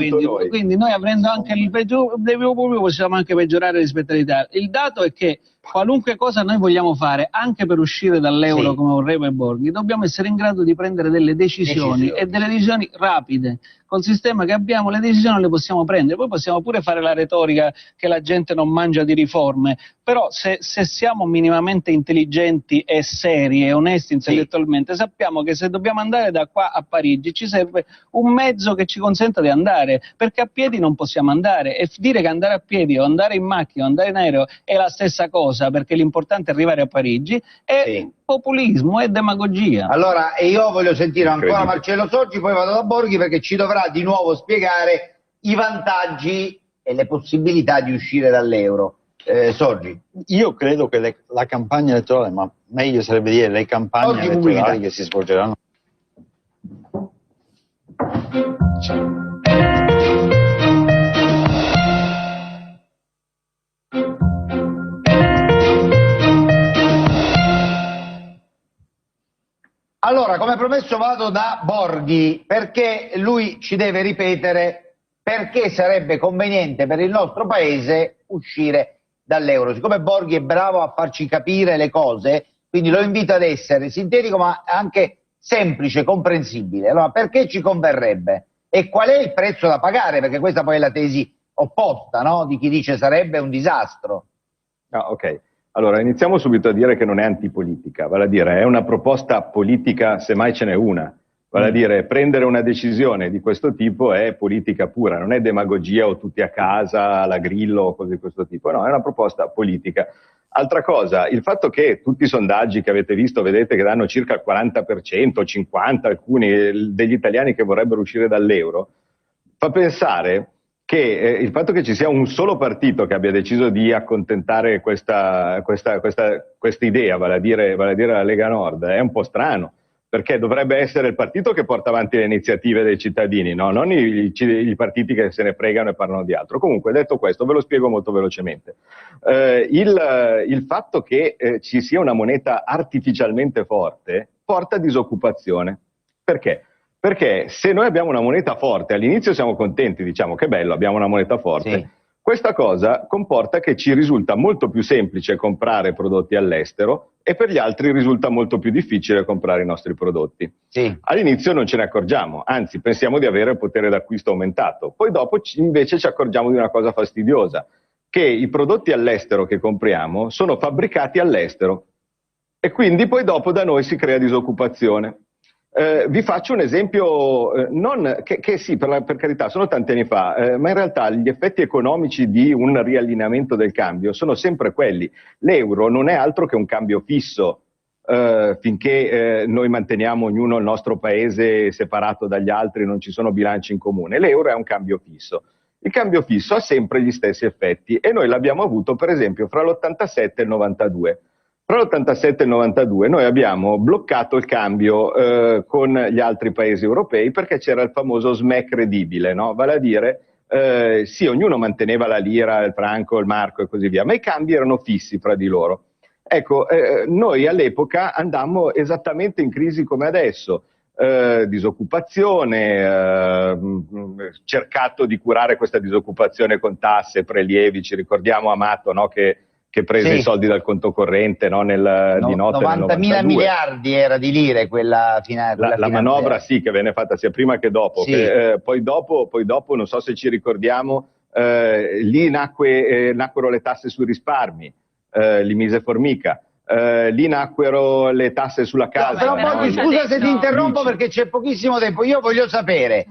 Quindi noi, avendo anche il debito pubblico, possiamo anche peggiorare rispetto all'Italia. Il dato è che qualunque cosa noi vogliamo fare, anche per uscire dall'euro come vorrebbe Borghi, dobbiamo essere in grado di prendere delle decisioni e delle decisioni rapide. Col sistema che abbiamo le decisioni le possiamo prendere, poi possiamo pure fare la retorica che la gente non mangia di riforme, però se siamo minimamente intelligenti e seri e onesti intellettualmente, sappiamo che se dobbiamo andare da qua a Parigi ci serve un mezzo che ci consenta di andare, perché a piedi non possiamo andare, e dire che andare a piedi o andare in macchina o andare in aereo è la stessa cosa, perché l'importante è arrivare a Parigi, è populismo, è demagogia. Allora, io voglio sentire ancora Marcello Sorgi, poi vado da Borghi, perché ci dovrà di nuovo spiegare i vantaggi e le possibilità di uscire dall'euro. Sorgi. Io credo che la campagna elettorale, ma meglio sarebbe dire le campagne elettorali che si svolgeranno. Allora, come promesso vado da Borghi, perché lui ci deve ripetere perché sarebbe conveniente per il nostro paese uscire dall'euro. Siccome Borghi è bravo a farci capire le cose, quindi lo invito ad essere sintetico ma anche semplice, comprensibile. Allora, perché ci converrebbe? E qual è il prezzo da pagare? Perché questa poi è la tesi opposta, no? Di chi dice sarebbe un disastro. Ok. Allora, iniziamo subito a dire che non è antipolitica, vale a dire è una proposta politica, semmai ce n'è una, vale a dire prendere una decisione di questo tipo è politica pura, non è demagogia o tutti a casa, alla Grillo o cose di questo tipo, no, è una proposta politica. Altra cosa, il fatto che tutti i sondaggi che avete visto, vedete che danno circa il 40%, 50% alcuni degli italiani che vorrebbero uscire dall'euro, fa pensare che il fatto che ci sia un solo partito che abbia deciso di accontentare questa idea, vale a dire la Lega Nord, è un po' strano, perché dovrebbe essere il partito che porta avanti le iniziative dei cittadini, no? Non i partiti che se ne fregano e parlano di altro. Comunque, detto questo, ve lo spiego molto velocemente. Il fatto che ci sia una moneta artificialmente forte porta disoccupazione. Perché? Perché se noi abbiamo una moneta forte, all'inizio siamo contenti, diciamo che bello, abbiamo una moneta forte, questa cosa comporta che ci risulta molto più semplice comprare prodotti all'estero e per gli altri risulta molto più difficile comprare i nostri prodotti. All'inizio non ce ne accorgiamo, anzi pensiamo di avere il potere d'acquisto aumentato, poi dopo invece ci accorgiamo di una cosa fastidiosa, che i prodotti all'estero che compriamo sono fabbricati all'estero e quindi poi dopo da noi si crea disoccupazione. Vi faccio un esempio, che sì, per carità, sono tanti anni fa, ma in realtà gli effetti economici di un riallineamento del cambio sono sempre quelli. L'euro non è altro che un cambio fisso, finché noi manteniamo ognuno il nostro paese separato dagli altri, non ci sono bilanci in comune. L'euro è un cambio fisso. Il cambio fisso ha sempre gli stessi effetti e noi l'abbiamo avuto per esempio fra l'87 e il 92. Tra l'87 e il 92 noi abbiamo bloccato il cambio con gli altri paesi europei perché c'era il famoso SME credibile, no? Vale a dire, sì, ognuno manteneva la lira, il franco, il marco e così via, ma i cambi erano fissi fra di loro. Ecco, noi all'epoca andammo esattamente in crisi come adesso, disoccupazione, cercato di curare questa disoccupazione con tasse, prelievi, ci ricordiamo Amato, no? che prese i soldi dal conto corrente, no? Di notte 90.000 miliardi era di lire quella finale. La manovra sì, che venne fatta sia prima che dopo. Poi dopo non so se ci ricordiamo, lì nacquero le tasse sui risparmi, li mise Formica. Lì nacquero le tasse sulla casa. No, però Borghi, scusa se ti interrompo perché c'è pochissimo tempo. Io voglio sapere,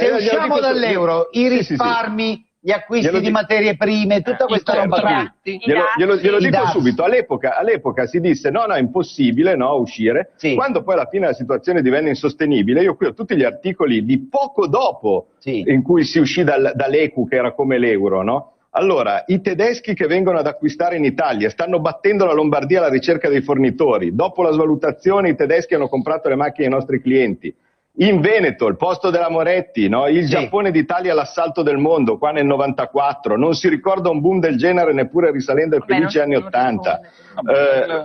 se usciamo dall'euro, i risparmi, gli acquisti di materie prime, tutta questa roba qui. Glielo dico subito, all'epoca si disse no, è impossibile uscire. Quando poi alla fine la situazione divenne insostenibile, io qui ho tutti gli articoli di poco dopo in cui si uscì dall'ECU, che era come l'euro, no? Allora, i tedeschi che vengono ad acquistare in Italia stanno battendo la Lombardia alla ricerca dei fornitori. Dopo la svalutazione i tedeschi hanno comprato le macchine ai nostri clienti. In Veneto, il posto della Moretti, no? Il Giappone d'Italia all'assalto del mondo, qua nel 94. Non si ricorda un boom del genere neppure risalendo ai felici anni 80.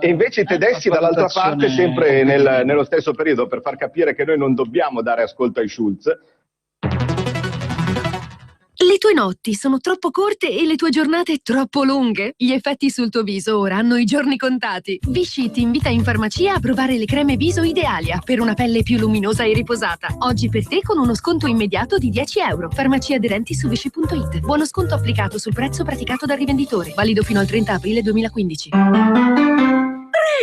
E invece i tedeschi dall'altra parte, sempre nello stesso periodo, per far capire che noi non dobbiamo dare ascolto ai Schulz. Le tue notti sono troppo corte e le tue giornate troppo lunghe? Gli effetti sul tuo viso ora hanno i giorni contati. Vichy ti invita in farmacia a provare le creme viso Idealia per una pelle più luminosa e riposata. Oggi per te con uno sconto immediato di 10 euro. Farmacie aderenti su vichy.it. Buono sconto applicato sul prezzo praticato dal rivenditore. Valido fino al 30 aprile 2015.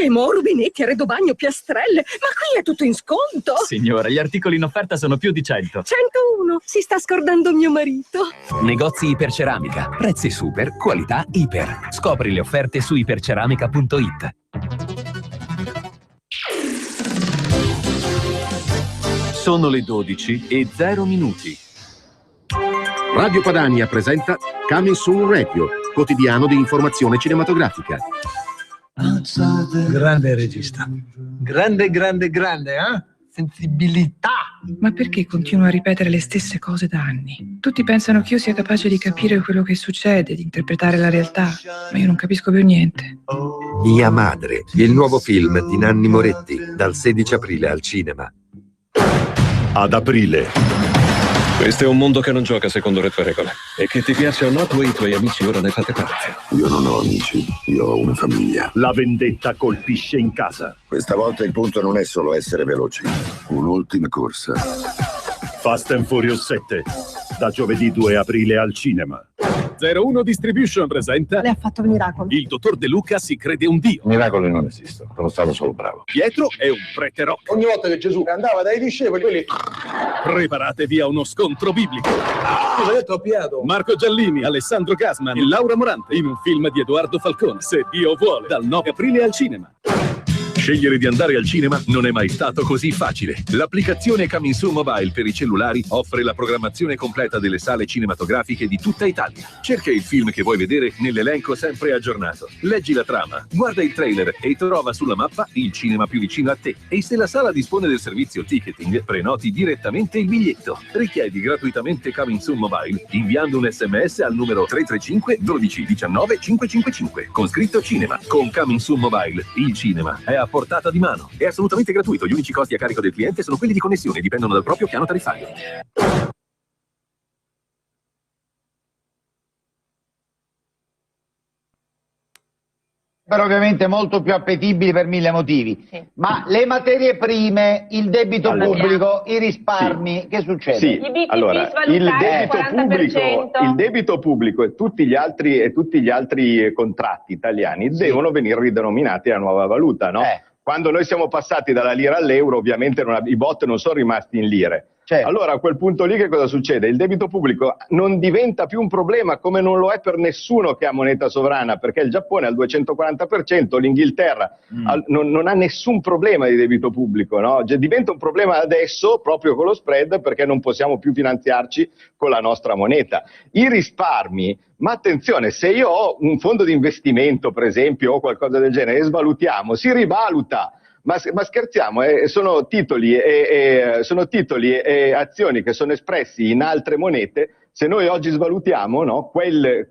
Rubinetti, arredo bagno, piastrelle. Ma qui è tutto in sconto. Signora, gli articoli in offerta sono più di 100. 101. Si sta scordando mio marito. Negozi Iperceramica. Prezzi super, qualità iper. Scopri le offerte su iperceramica.it. Sono le 12:00. Radio Padania presenta Coming Soon Radio, quotidiano di informazione cinematografica. Grande regista. Grande, sensibilità. Ma perché continuo a ripetere le stesse cose da anni? Tutti pensano che io sia capace di capire quello che succede, di interpretare la realtà, ma io non capisco più niente. Mia madre, il nuovo film di Nanni Moretti, dal 16 aprile al cinema. Ad aprile. Questo è un mondo che non gioca secondo le tue regole. E che ti piace o no, tu e i tuoi amici ora ne fate parte. Io non ho amici, io ho una famiglia. La vendetta colpisce in casa. Questa volta il punto non è solo essere veloci. Un'ultima corsa. Fast and Furious 7. Da giovedì 2 aprile al cinema. 01 Distribution presenta. Le ha fatto un miracolo. Il dottor De Luca si crede un dio. Miracoli non esistono, sono stato solo bravo. Pietro è un prete rock. Ogni volta che Gesù andava dai discepoli, quelli... Preparatevi a uno scontro biblico. Cosa hai detto? Marco Giallini, Alessandro Gasman e Laura Morante in un film di Edoardo Falcone. Se Dio vuole, dal 9 aprile al cinema. Scegliere di andare al cinema non è mai stato così facile. L'applicazione Coming Soon Mobile per i cellulari offre la programmazione completa delle sale cinematografiche di tutta Italia. Cerca il film che vuoi vedere nell'elenco sempre aggiornato. Leggi la trama, guarda il trailer e trova sulla mappa il cinema più vicino a te. E se la sala dispone del servizio ticketing, prenoti direttamente il biglietto. Richiedi gratuitamente Coming Soon Mobile inviando un SMS al numero 335 12 19 555 con scritto cinema. Con Coming Soon Mobile il cinema è a portata di mano. È assolutamente gratuito. Gli unici costi a carico del cliente sono quelli di connessione e dipendono dal proprio piano tariffario. Però ovviamente molto più appetibili per mille motivi. Sì. Ma le materie prime, il debito pubblico, i risparmi, che succede? Sì. Allora, il debito pubblico e tutti gli altri contratti italiani devono venire ridenominati a nuova valuta, no? Quando noi siamo passati dalla lira all'euro, ovviamente i bot non sono rimasti in lire. Certo. Allora a quel punto lì che cosa succede? Il debito pubblico non diventa più un problema, come non lo è per nessuno che ha moneta sovrana, perché il Giappone ha il 240%, l'Inghilterra non ha nessun problema di debito pubblico, no? Diventa un problema adesso proprio con lo spread, perché non possiamo più finanziarci con la nostra moneta. I risparmi, ma attenzione, se io ho un fondo di investimento per esempio o qualcosa del genere e svalutiamo, si rivaluta. Ma scherziamo, sono titoli e azioni che sono espressi in altre monete. Se noi oggi svalutiamo, no, quei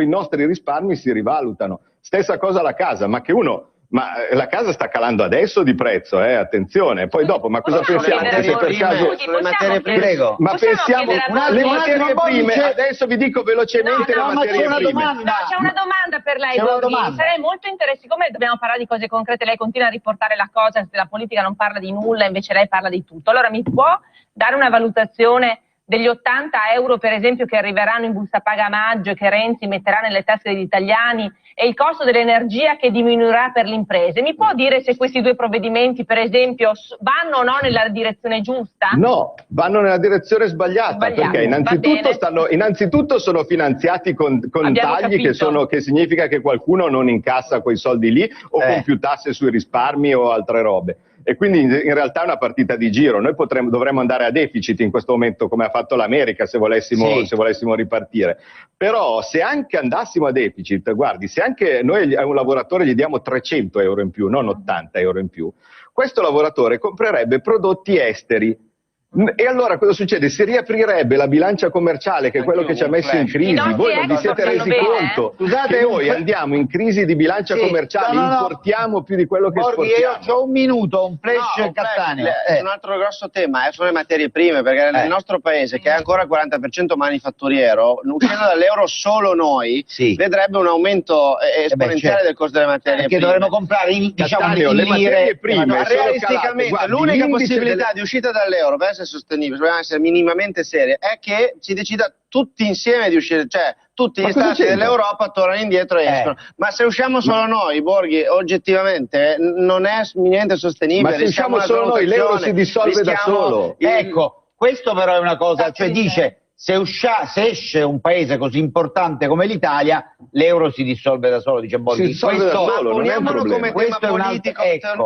nostri risparmi si rivalutano. Stessa cosa la casa, ma la casa sta calando adesso di prezzo, attenzione. Poi dopo, ma cosa pensiamo? Che se per caso ma pensiamo le materie prime, adesso vi dico velocemente le materie prime. C'è una domanda per lei, Borghi. Sarei molto interessata, siccome dobbiamo parlare di cose concrete, lei continua a riportare la cosa, la politica non parla di nulla, invece lei parla di tutto. Allora mi può dare una valutazione degli 80 euro per esempio che arriveranno in busta paga a maggio e che Renzi metterà nelle tasche degli italiani e il costo dell'energia che diminuirà per le imprese, mi può dire se questi due provvedimenti per esempio vanno o no nella direzione giusta? No, vanno nella direzione sbagliata, perché innanzitutto sono finanziati con tagli che significa che qualcuno non incassa quei soldi lì o con più tasse sui risparmi o altre robe. E quindi in realtà è una partita di giro. Noi dovremmo andare a deficit in questo momento, come ha fatto l'America, se volessimo ripartire. Però se anche andassimo a deficit, guardi, se anche noi a un lavoratore gli diamo 300 euro in più, non 80 euro in più, questo lavoratore comprerebbe prodotti esteri. E allora cosa succede? Si riaprirebbe la bilancia commerciale, che è quello che ci ha messo in crisi. Voi non vi siete resi conto? Scusate, noi andiamo in crisi di bilancia commerciale, importiamo più di quello che esportiamo. Io ho un minuto, un flash Cattaneo. Un altro grosso tema sono le materie prime, perché nel nostro paese, che è ancora il 40% manifatturiero, uscendo dall'euro solo noi, vedrebbe un aumento esponenziale del costo delle materie prime. Perché dovremmo comprare le materie prime. Realisticamente, l'unica possibilità di uscita dall'euro per essere sostenibile, dobbiamo essere minimamente serie, è che si decida tutti insieme di uscire, cioè tutti gli stati dell'Europa tornano indietro e escono. Ma se usciamo solo noi, Borghi, oggettivamente non è minimamente sostenibile. Ma se usciamo solo noi, l'euro si dissolve da solo. Ecco, questo però è una cosa, cioè dice, se esce un paese così importante come l'Italia, l'euro si dissolve da solo, dice Borghi. Si dissolve da solo, non è un problema.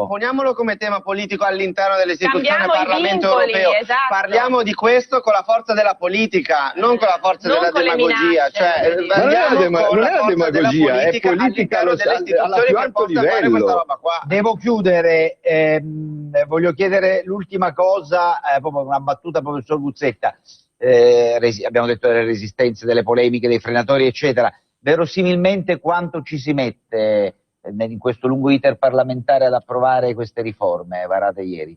Poniamolo come tema politico all'interno dell'istituzione Parlamento Europeo. Parliamo di questo con la forza della politica, non con la forza della demagogia. Non è la demagogia, è politica alla più alto livello. Devo chiudere, voglio chiedere l'ultima cosa, proprio una battuta, professor Guzzetta. Abbiamo detto delle resistenze, delle polemiche, dei frenatori eccetera, verosimilmente quanto ci si mette in questo lungo iter parlamentare ad approvare queste riforme varate ieri?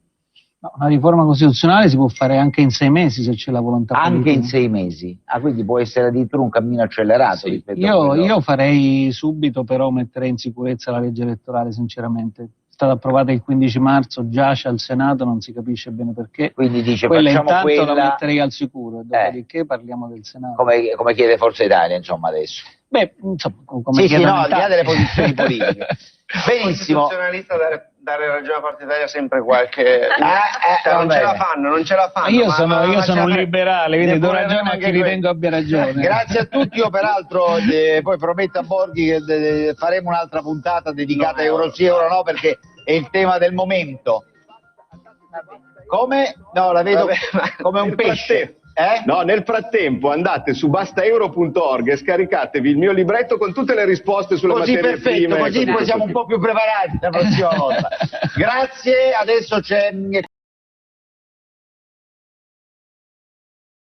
No, una riforma costituzionale si può fare anche in 6 mesi se c'è la volontà politica. Anche in 6 mesi? Quindi può essere addirittura un cammino accelerato rispetto io farei subito, però metterei in sicurezza la legge elettorale sinceramente. È stata approvata il 15 marzo, giace al Senato, non si capisce bene perché. Quindi dice quella facciamo intanto quella... la metterei al sicuro, dopodiché parliamo del Senato. Come chiede Forza Italia, insomma, adesso. Beh, insomma, come no, al di là delle posizioni politiche. Benissimo. Costituzionalista dare ragione a Forza Italia sempre qualche... non ce la fanno. Io sono un liberale, quindi do ragione a chi ritengo abbia ragione. Grazie a tutti, io peraltro poi prometto a Borghi che faremo un'altra puntata dedicata a Euro sì, Euro no, perché è il tema del momento. Come? No, la vedo come un pesce. No, nel frattempo andate su bastaeuro.org e scaricatevi il mio libretto con tutte le risposte sulle materie prime. Così siamo un po' più preparati la prossima volta. Grazie, adesso c'è